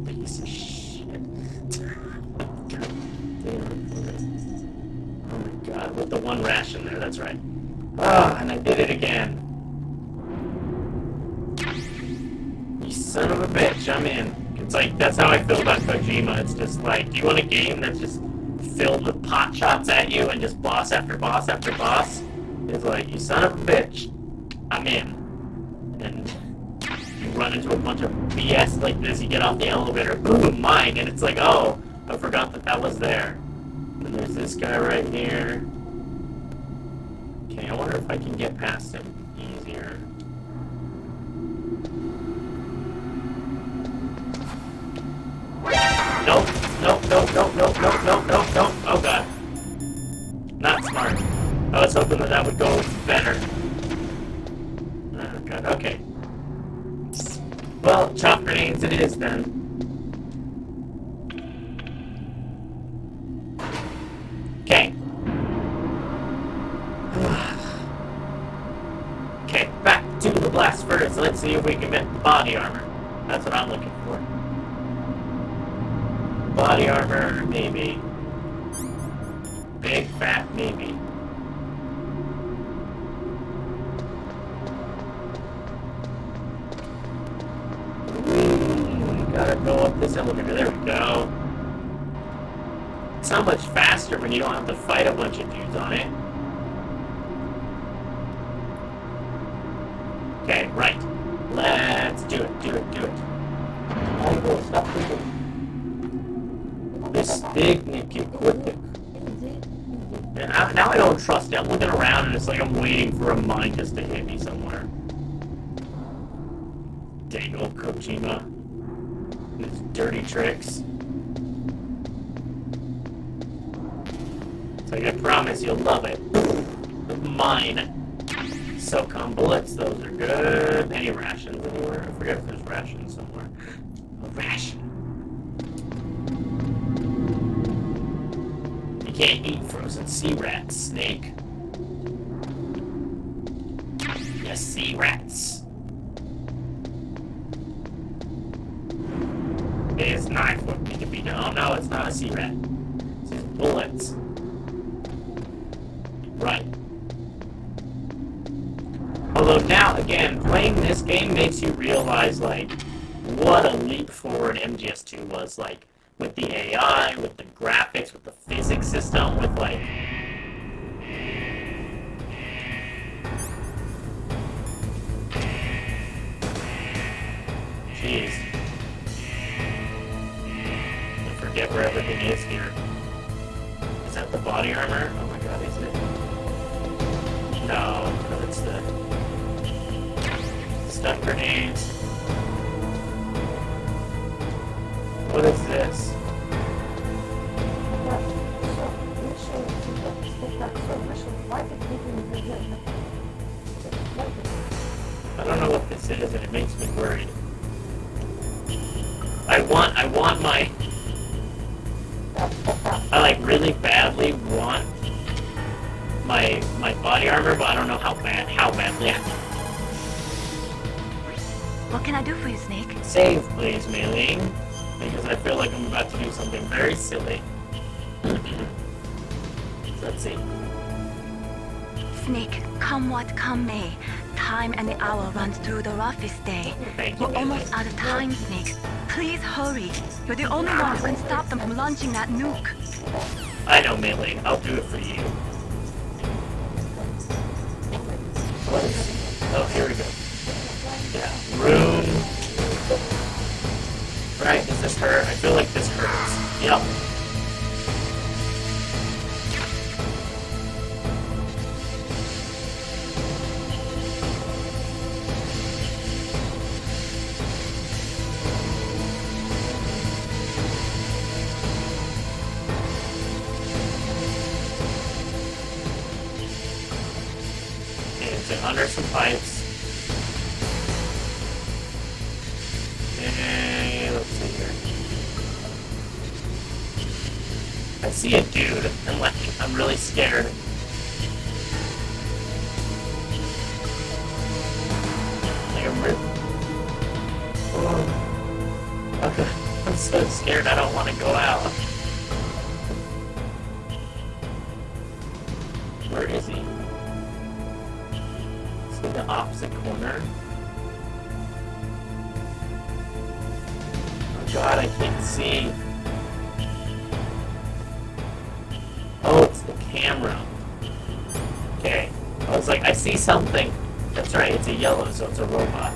piece of shit. God damn it. Oh my god, with the one ration there, that's right. Ah, and I did it again. You son of a bitch, I'm in. It's that's how I feel about Kojima. It's just do you want a game that's just filled with pot shots at you and just boss after boss after boss? It's you son of a bitch, I'm in. And you run into a bunch of BS like this, you get off the elevator, boom, mine, and it's oh, I forgot that was there. And there's this guy right here. Okay, I wonder if I can get past him easier. Nope, nope, nope, nope, nope, nope, nope, nope. I was hoping that would go better. Oh god, okay. Well, chop grenades it is then. Okay. Okay, back to the blast furnace. Let's see if we can get the body armor. That's what I'm looking for. Body armor, maybe. Big fat maybe. Gotta go up this elevator. There we go. It's so much faster when you don't have to fight a bunch of dudes on it. Okay, right. Let's do it, do it, do it. I will stop people. This big Nicky quick. Indeed. And now I don't trust it. I'm looking around and it's like I'm waiting for a mine just to hit me somewhere. Dang old Kojima. His dirty tricks. It's like, I promise you'll love it. Mine. SOCOM bullets, those are good. Any rations anywhere? I forget if there's rations somewhere. A ration. You can't eat frozen sea rats, Snake. Yes, sea rats. His knife would need to be done. Oh no, it's not a sea rat. It's his bullets. Right. Although now, again, playing this game makes you realize, like, what a leap forward MGS2 was, like, with the AI, with the graphics, with the physics system, with, like... Jeez. I forget where everything is here. Is that the body armor? Oh my god, is it? No, it's the stun grenades. What is this? I don't know what this is, and it makes me worried. I want my... I, like, really badly want my body armor, but I don't know how badly. What can I do for you, Snake? Save, please, Mei-Ling, because I feel like I'm about to do something very silly. So let's see. Snake, come what come may, time and the hour runs through the roughest day. Thank you, We're almost out of time, Snake. Please hurry. You're the only one who can stop them from launching that nuke. I know, Mei-Ling. I'll do it for you. What is it? Oh, here we go. Yeah, room. Right, does this hurt? I feel like this hurts. Yep. Under some pipes. And let's see here. I see a dude, and like, I'm really scared. Like I'm really... Oh. Okay. I'm so scared I don't want to go out. Where is he? In the opposite corner. Oh god, I can't see. Oh, it's the camera. Okay. I was like, I see something. That's right, it's a yellow, so it's a robot.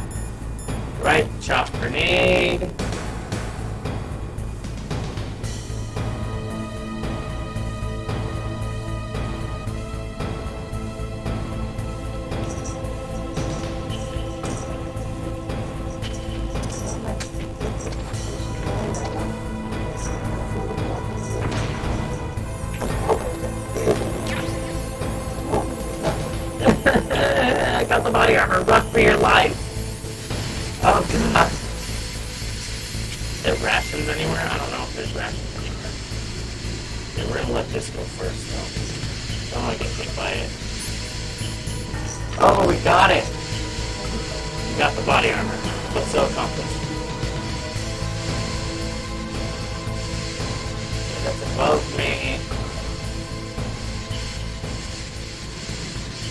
Right, chop grenade. the body armor. Run for your life. Oh, God. Is there rations anywhere? I don't know if there's rations anywhere. Okay, we're gonna let this go first, though. Don't want to get hit by it. Oh, we got it. We got the body armor. What's so accomplished? That's above me.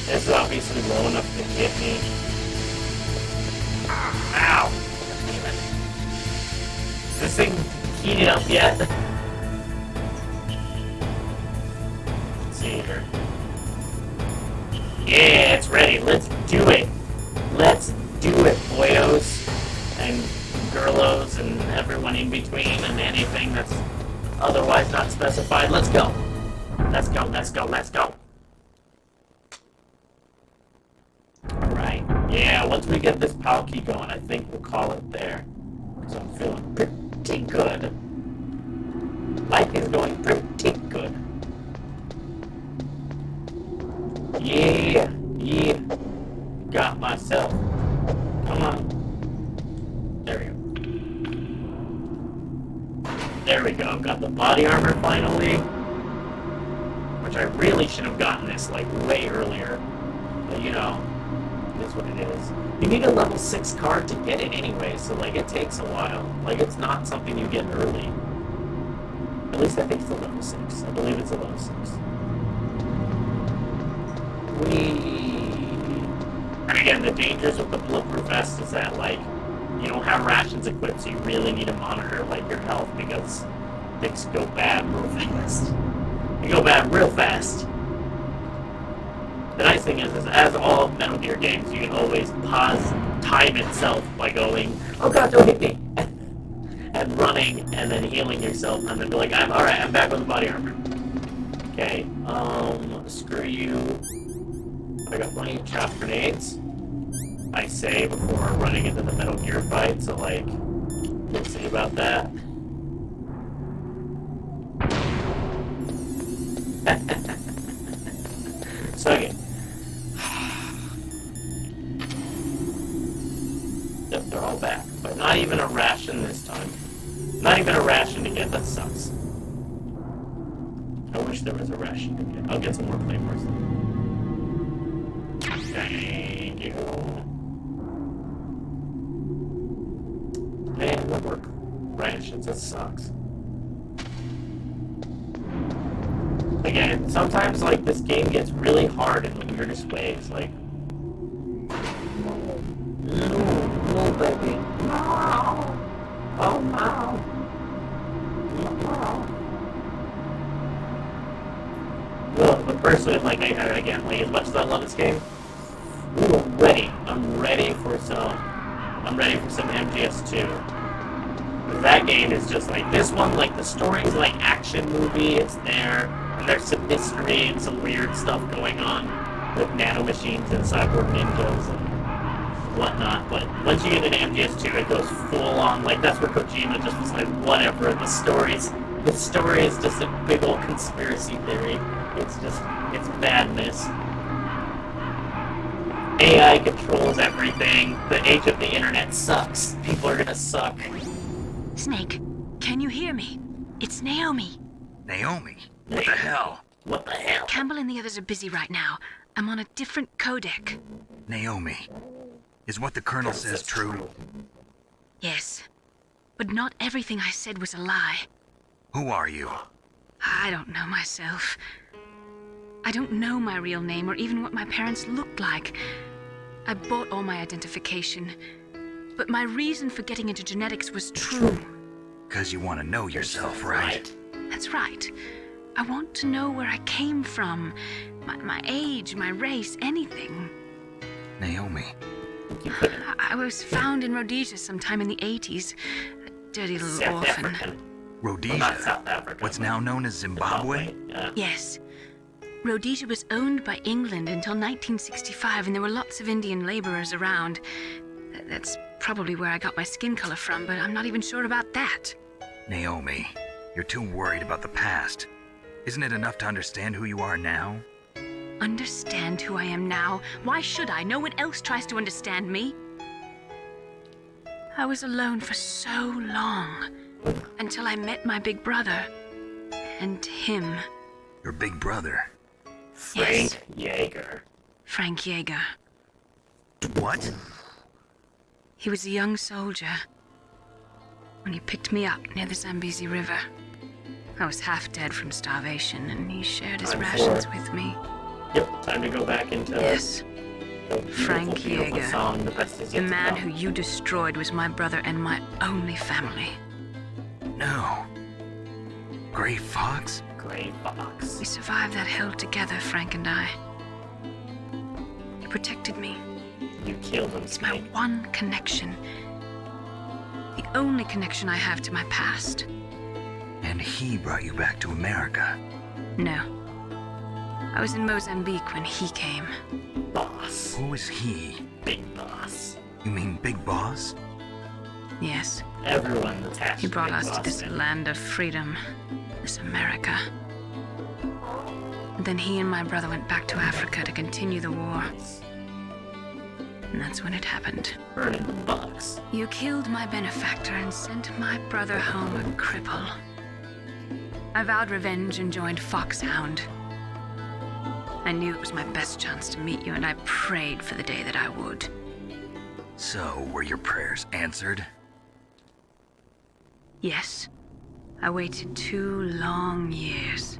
This is obviously low enough to hit me. Ow! Is this thing heated up yet? Let's see here. Yeah, it's ready. Let's do it. Let's do it, boyos and girlos and everyone in between and anything that's otherwise not specified. Let's go. Let's go, let's go, let's go. Alright. Yeah, once we get this POW key going, I think we'll call it there. Because I'm feeling pretty good. Life is going pretty good. Yeah, yeah. Got myself. Come on. There we go. There we go. Got the body armor finally. Which I really should have gotten this like way earlier. But you know, it is what it is. You need a level 6 card to get it anyway, so like it takes a while. Like it's not something you get early. At least I think it's a level 6. I believe it's a level 6. And again, the dangers with the bulletproof vest is that, like, you don't have rations equipped, so you really need to monitor, like, your health because things go bad real fast. They go bad real fast. The nice thing is as all Metal Gear games, you can always pause time itself by going, oh god, don't hit me! And running, and then healing yourself, and then be like, alright, I'm back with the body armor. Okay, screw you. I got plenty of chaff grenades, I say, before running into the Metal Gear fight, so, like, we'll see about that. So, again. Yep, they're all back, but not even a ration this time. Not even a ration to get, that sucks. I wish there was a ration to get. I'll get some more claymores. Thank you. Man, the work rations, that sucks. Again, sometimes like this game gets really hard in the weirdest ways, like no baby. No. Oh no. Well, but personally, like again, like as much as I love this game, ooh, I'm ready for some MGS2. That game is just like, this one, like the story is like action movie, it's there, and there's some mystery and some weird stuff going on with nanomachines and cyborg ninjas and whatnot, but once you get into MGS2, it goes full on, like that's where Kojima just was like, whatever, the story is just a big old conspiracy theory. It's madness. AI controls everything. The age of the internet sucks. People are gonna suck. Snake, can you hear me? It's Naomi. Naomi? What the hell? What the hell? Campbell and the others are busy right now. I'm on a different codec. Naomi, is what the Colonel says true? Yes, but not everything I said was a lie. Who are you? I don't know myself. I don't know my real name or even what my parents looked like. I bought all my identification. But my reason for getting into genetics was true. 'Cause you want to know yourself, right? That's right. I want to know where I came from. My age, my race, anything. Naomi. I was found in Rhodesia sometime in the 80s. A dirty little orphan. Rhodesia? What's now known as Zimbabwe? Yes. Rhodesia was owned by England until 1965, and there were lots of Indian laborers around. That's probably where I got my skin color from, but I'm not even sure about that. Naomi, you're too worried about the past. Isn't it enough to understand who you are now? understand who I am now? Why should I? No one else tries to understand me. I was alone for so long, until I met my big brother. And him. Your big brother? Frank Yeager. Frank Yeager. What? He was a young soldier when he picked me up near the Zambezi River. I was half dead from starvation, and he shared his rations with me. Yep, time to go back into... Yes. Frank beautiful Yeager. Song, the best is yet The to man come. who you destroyed was my brother and my only family. No. Gray Fox? Gray Fox. We survived that hell together, Frank and I. He protected me. You killed him, It's my Snake. one connection. The only connection I have to my past. And he brought you back to America? No. I was in Mozambique when he came. Boss. Who is he? Big boss. You mean Big Boss? Yes. Everyone attached He to brought Big us to Boss this and- land of freedom. This America. And then he and my brother went back to Africa to continue the war. And that's when it happened. Burning the box. You killed my benefactor and sent my brother home a cripple. I vowed revenge and joined Foxhound. I knew it was my best chance to meet you, and I prayed for the day that I would. So, were your prayers answered? Yes. I waited 2 long years.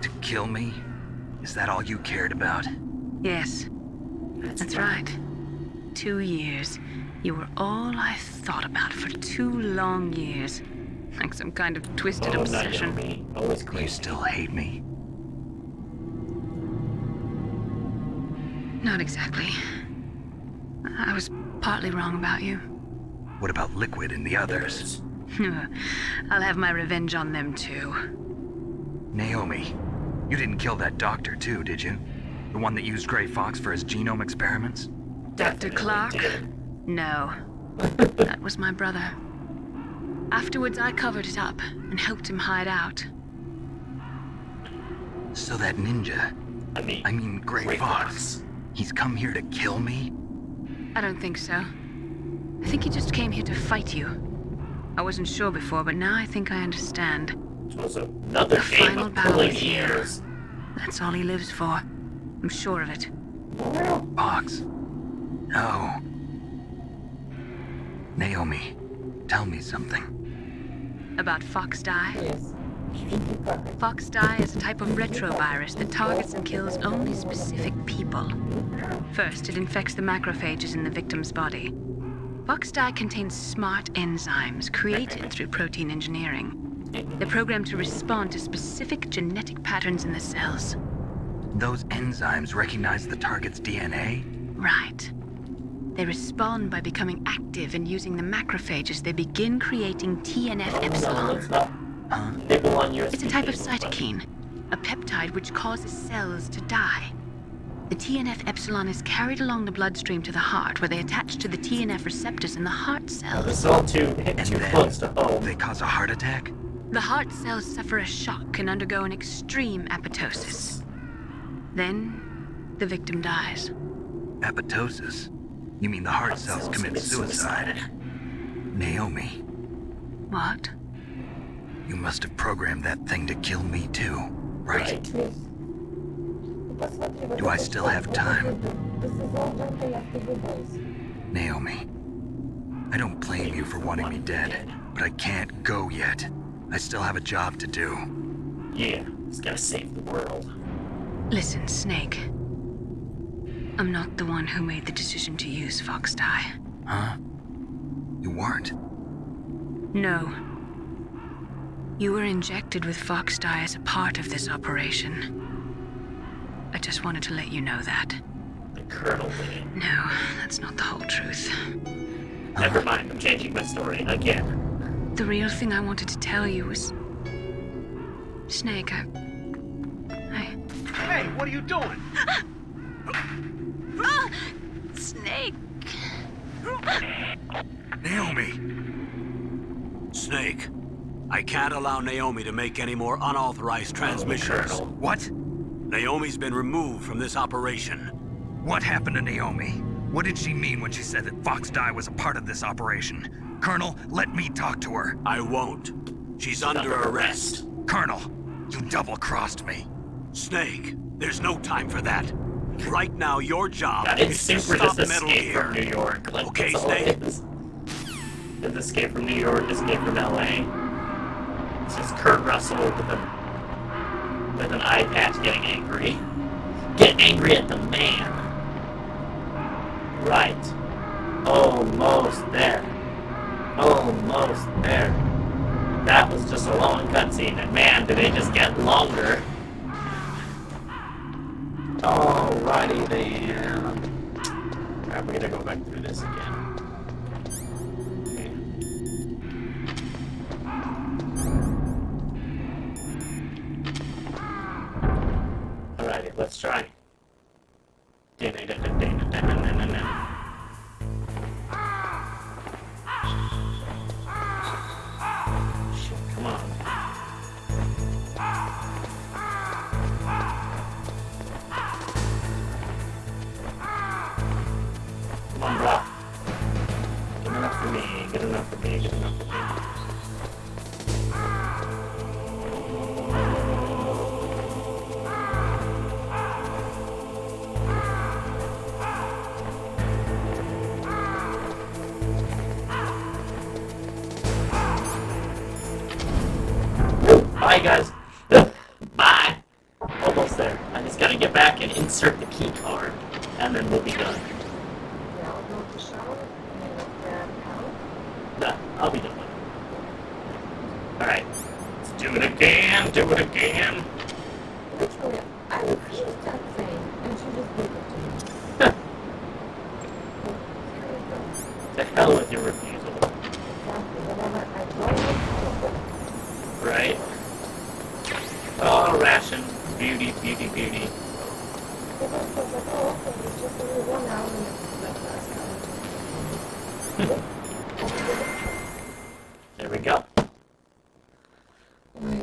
To kill me? Is that all you cared about? Yes. That's right. 2 years. You were all I thought about for 2 long years. Like some kind of twisted obsession. Naomi. Always You crazy. still hate me? Not exactly. I was partly wrong about you. What about Liquid and the others? I'll have my revenge on them too. Naomi, you didn't kill that doctor too, did you? The one that used Gray Fox for his genome experiments? Dr. Definitely Clark? did. No. That was my brother. Afterwards, I covered it up and helped him hide out. So that ninja, I mean Gray Fox, he's come here to kill me? I don't think so. I think he just came here to fight you. I wasn't sure before, but now I think I understand. It was another The game final of battle pulling is here. ears. That's all he lives for. I'm sure of it. Fox. No. Naomi, tell me something. About Fox Die? Yes. Fox Die is a type of retrovirus that targets and kills only specific people. First, it infects the macrophages in the victim's body. Fox Die contains smart enzymes created through protein engineering. They're programmed to respond to specific genetic patterns in the cells. Those enzymes recognize the target's DNA? Right. They respond by becoming active and using the macrophages. They begin creating TNF-epsilon. Nibble on your It's a type of cytokine, a peptide which causes cells to die. The TNF-epsilon is carried along the bloodstream to the heart, where they attach to the TNF receptors in the heart cells. It's all too close to home. They cause a heart attack? The heart cells suffer a shock and undergo an extreme apoptosis. Then, the victim dies. Apoptosis? You mean the heart cells commit suicide? Naomi, What? you must have programmed that thing to kill me too, right? Do I still have time? Naomi, I don't blame you for wanting me dead, but I can't go yet. I still have a job to do. Yeah, he's gotta save the world. Listen, Snake. I'm not the one who made the decision to use Fox Die. Huh? You weren't? No. You were injected with Fox Die as a part of this operation. I just wanted to let you know that. The Colonel did it. No, that's not the whole truth. Never mind, I'm changing my story again. The real thing I wanted to tell you was... Snake, I... Hey, what are you doing? Snake! Naomi! Snake, I can't allow Naomi to make any more unauthorized transmissions. What? Naomi's been removed from this operation. What happened to Naomi? What did she mean when she said that Fox Die was a part of this operation? Colonel, let me talk to her. I won't. She's under arrest. Colonel, you double-crossed me. Snake, there's no time for that. Right now, your job It's is to super stop just Metal escape Gear. from New York. Like, Okay, that's all it Snake? is. It's escape from New York, escape from LA. It's just Kurt Russell with an eye patch getting angry. Get angry at the man. Right. Almost there. Almost there. That was just a long cutscene, and man, do they just get longer. Alrighty then. Alright, we're gonna go back through this again. Okay. Alrighty, let's try. Shit, come on. Come on, bro. Good enough for me, good enough for me, good enough for me. Bye, guys. Bye. Almost there. I just gotta get back and insert the key card, and then we'll be done. Now go to the shower and then grab out. Nah, I'll be done with it. Alright. Let's do it again, do it again. Literally, I refused that thing, and she just gave it to me. To hell with your refusal. Exactly, whatever I don't Right? Oh, ration. Beauty, beauty, beauty. because I was like, oh, okay, it's just a little 1 hour and There we go. oh my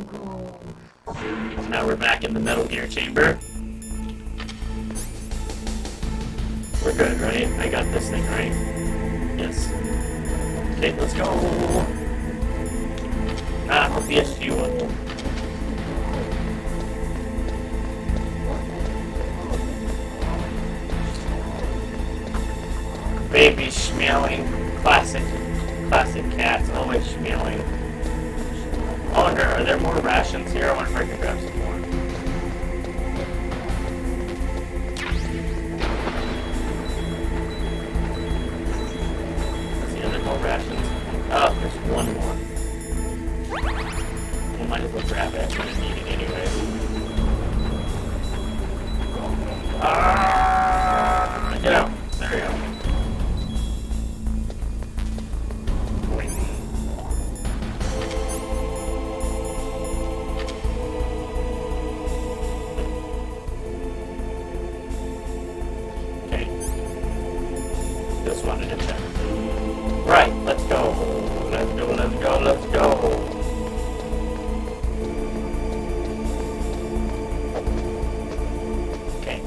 god. Now we're back in the Metal Gear chamber. We're good, right? I got this thing, right? Yes. Okay, let's go. Ah, the PSG one. Baby schmealing. Classic cats, always schmealing. I wonder, are there more rations here? I wonder if I can grab some more. See, are there more rations? Oh, there's one more. We might as well grab it. I'm gonna need it anyway. Get out. There we go. Okay. Just wanted to check. Right, let's go. Let's go, let's go, let's go. Okay.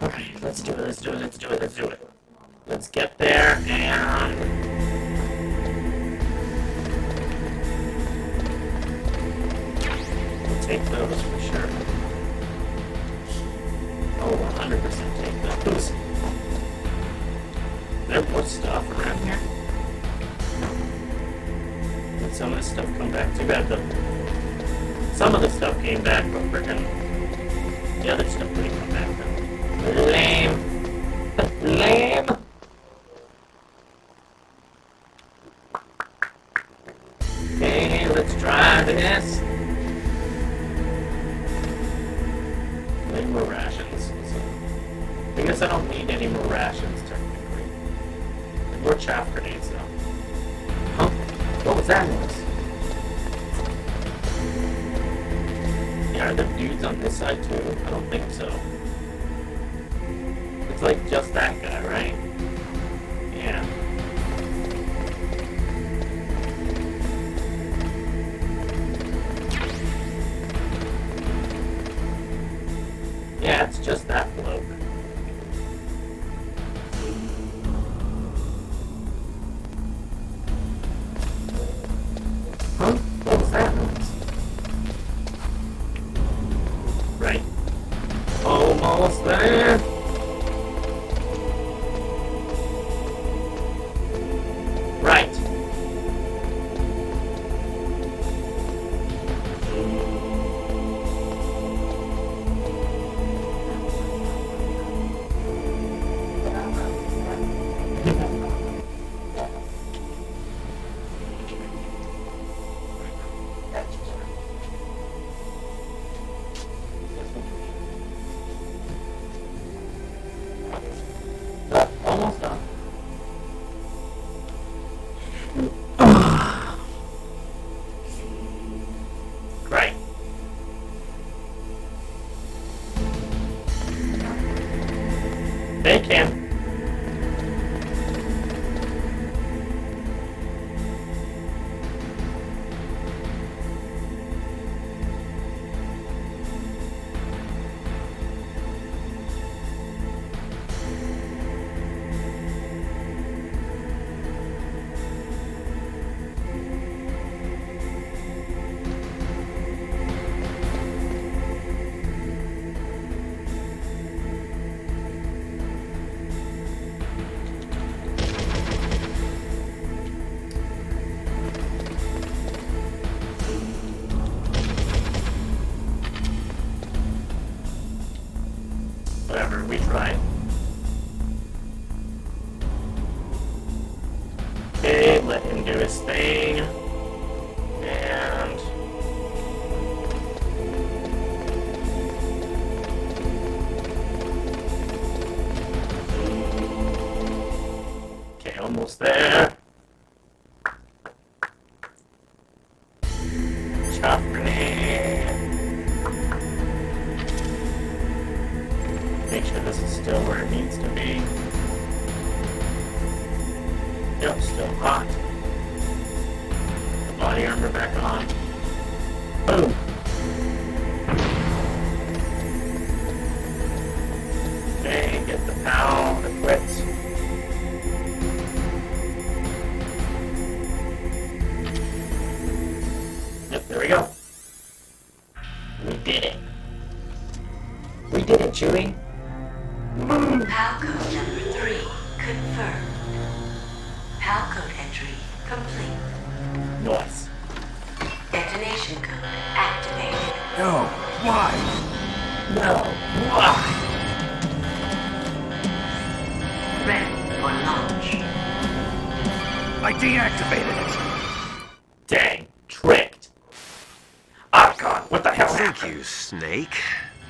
Alright, let's do it, let's do it, let's do it, let's do it. Let's get there and... we'll take those for sure. Oh, 100% take those. Is there more stuff around here? Did some of this stuff come back? Too bad some of the stuff came back, but frickin' the other stuff didn't come back though. Lame. Lame. Okay, let's try this. Need more rations. So, I guess I don't need any more rations technically. More chaff grenades though. Huh? What was that noise? Yeah, are there dudes on this side too? I don't think so. It's like just that guy, right? Yeah. Yeah, it's just that bloke. Huh? What was that noise? Right. Almost there. Right. Almost done. Right. They can. Whatever, we tried. Okay, let him do his thing. And... okay, almost there. Chop grenade. Make sure this is still where it needs to be. Yep, still hot. The body armor back on. Boom! Okay, get the POW equipped. Yep, there we go. We did it. We did it, Chewie. PAL code number 3 confirmed. PAL code entry complete. Nice. Detonation code activated. No, why? No. Why? Ready for launch. I deactivated it. Dang. Tricked. Oh god, what the hell Thank happened? you, Snake.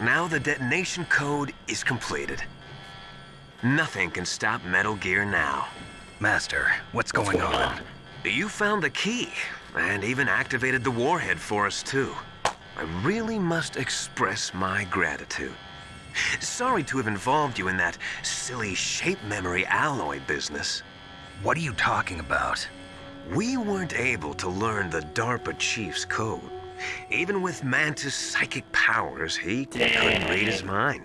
Now the detonation code is completed. Nothing can stop Metal Gear now. Master, what's going on? You found the key, and even activated the warhead for us, too. I really must express my gratitude. Sorry to have involved you in that silly shape memory alloy business. What are you talking about? We weren't able to learn the DARPA chief's code. Even with Mantis' psychic powers, he couldn't read his mind.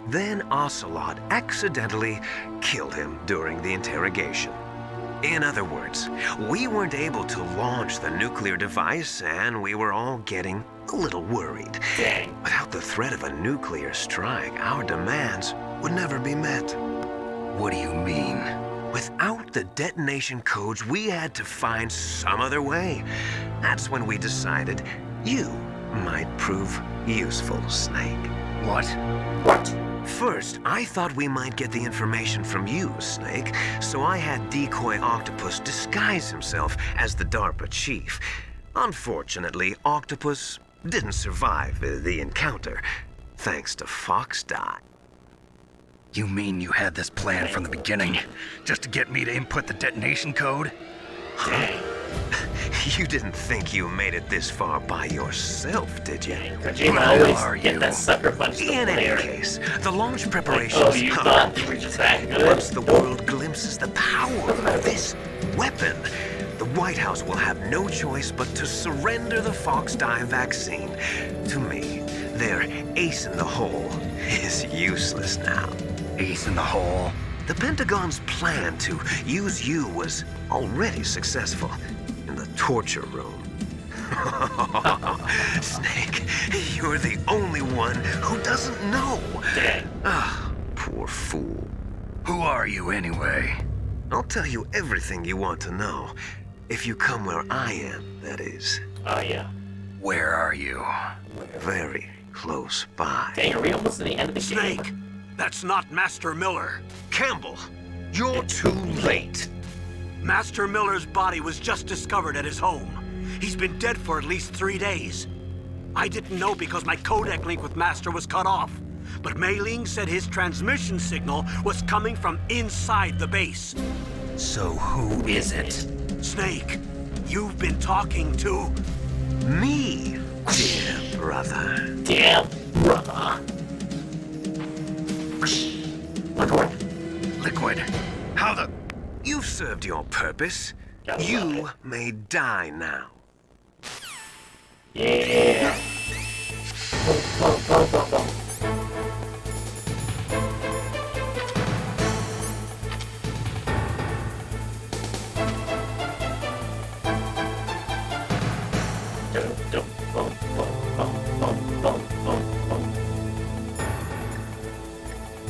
Then Ocelot accidentally killed him during the interrogation. In other words, we weren't able to launch the nuclear device, and we were all getting a little worried. Dang. Without the threat of a nuclear strike, our demands would never be met. What do you mean? Without the detonation codes, we had to find some other way. That's when we decided you might prove useful, Snake. What? What? First, I thought we might get the information from you, Snake, so I had Decoy Octopus disguise himself as the DARPA chief. Unfortunately, Octopus didn't survive the encounter, thanks to Fox Die. You mean you had this plan from the beginning? Just to get me to input the detonation code? Dang. You didn't think you made it this far by yourself, did you? Kojima always get that sucker punch the In player. any case, the launch preparations Oh, you thought you were just that good? Once the world glimpses the power of this weapon, the White House will have no choice but to surrender the Fox Die vaccine to me. Their ace in the hole, It's useless now. Ace in the hole. The Pentagon's plan to use you was already successful in the torture room. Snake, you're the only one who doesn't know. Ah, poor fool. Who are you anyway? I'll tell you everything you want to know. If you come where I am, that is. Oh, yeah. Where are you? Very close by. Dang, are we almost to the end of the Snake, game? that's not Master Miller. Campbell, you're too late. Master Miller's body was just discovered at his home. He's been dead for at least 3 days. I didn't know because my codec link with Master was cut off. But Mei Ling said his transmission signal was coming from inside the base. So who is it? Snake, you've been talking to... Me, dear brother. Damn, brother. Liquid. How the... You've served your purpose. You may die now. Yeah. Boom.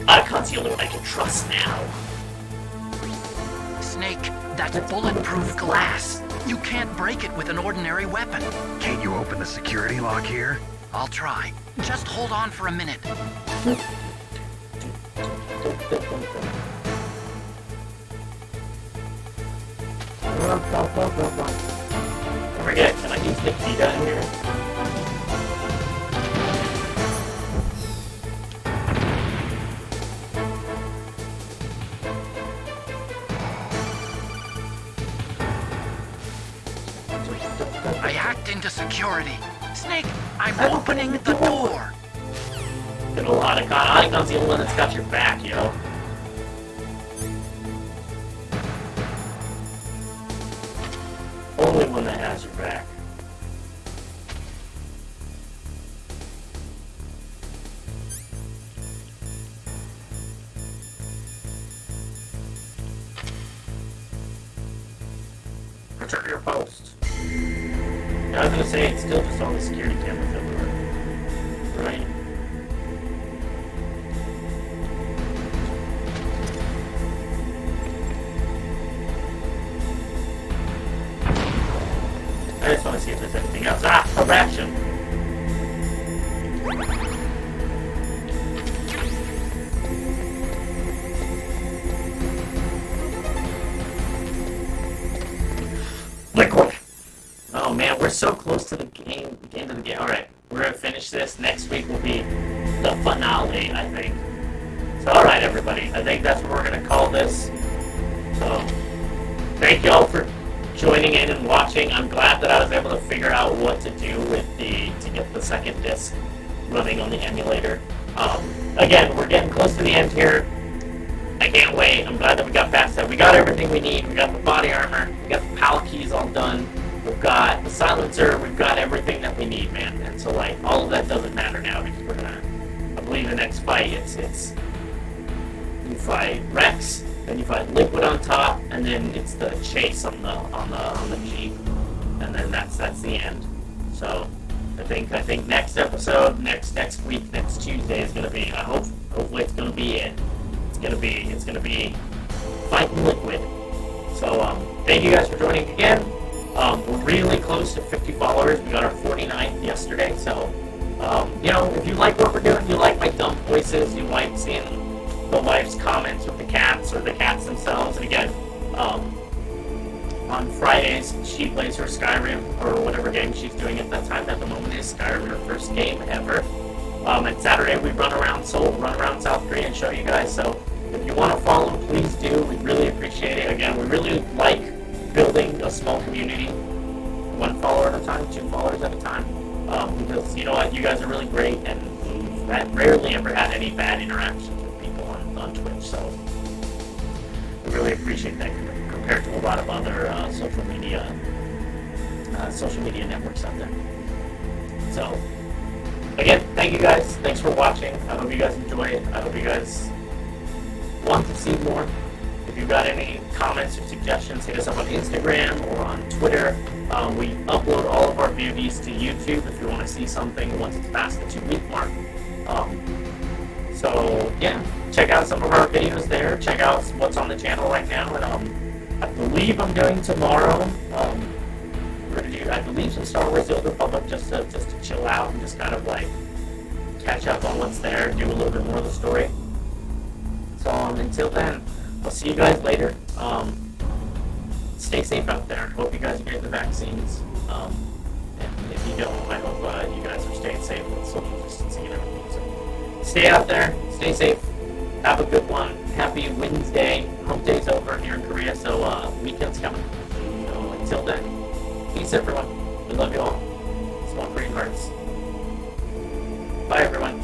Icon's the only one I can trust now. Snake, that's bulletproof glass. You can't break it with an ordinary weapon. Can't you open the security lock here? I'll try. Just hold on for a minute. Don't forget, can I use the key down here? I hacked into security. Snake, I'm opening the door. Get a lot of Icon's the only one that's got your back, yo. Only one that has your back. Return to your post. Yeah, I was gonna say it's still just all the security cameras everywhere. Right? I just want to see if there's anything else. Ah, correction! Liquid! Oh man, we're so close to the game. Alright, we're gonna finish this. Next week will be the finale, I think. So, alright, everybody. I think that's what we're gonna call this. So, thank y'all for joining in and watching. I'm glad that I was able to figure out what to do with to get the second disc running on the emulator. Again, we're getting close to the end here. I can't wait. I'm glad that we got past that. We got everything we need. We got the body armor. We got the PAL keys all done. We've got the silencer. We've got everything that we need, man. And so, like, all of that doesn't matter now because we're gonna. I believe the next fight, it's you fight Rex, then you fight Liquid on top, and then it's the chase on the Jeep, and then that's the end. So, I think next episode, next week, next Tuesday is gonna be. Hopefully it's gonna be it. It's gonna be fighting Liquid. So thank you guys for joining again. We're really close to 50 followers. We got our 49th yesterday. So if you like what we're doing, you like my dumb voices, you like seeing the wife's comments with the cats or the cats themselves. And again, on Fridays she plays her Skyrim or whatever game she's doing at that time. At the moment is Skyrim, her first game ever. And Saturday we run around Seoul, run around South Korea and show you guys. So if you want to follow, please do. We really appreciate it. Again, we really like building a small community, 1 follower at a time, 2 followers at a time. Because you know what, you guys are really great, and we've rarely ever had any bad interactions with people on Twitch. So we really appreciate that compared to a lot of other social media networks out there. So. again, thank you guys. Thanks for watching. I hope you guys enjoy it. I hope you guys want to see more. If you've got any comments or suggestions, hit us up on Instagram or on Twitter. We upload all of our beauties to YouTube if you want to see something once it's past the 2-week mark. So yeah, check out some of our videos there. Check out what's on the channel right now. And I believe I'm doing tomorrow. We're gonna do, I believe, some Star Wars: The Old Republic just to chill out and just kind of like catch up on what's there, do a little bit more of the story. So until then, I'll see you guys later. Stay safe out there. Hope you guys get the vaccines. And if you don't, I hope you guys are staying safe with social distancing and everything. So stay out there, stay safe, have a good one. Happy Wednesday. Hump day's over here in Korea, so weekend's coming. So until then, peace everyone. We love you all. Small green hearts. Bye everyone.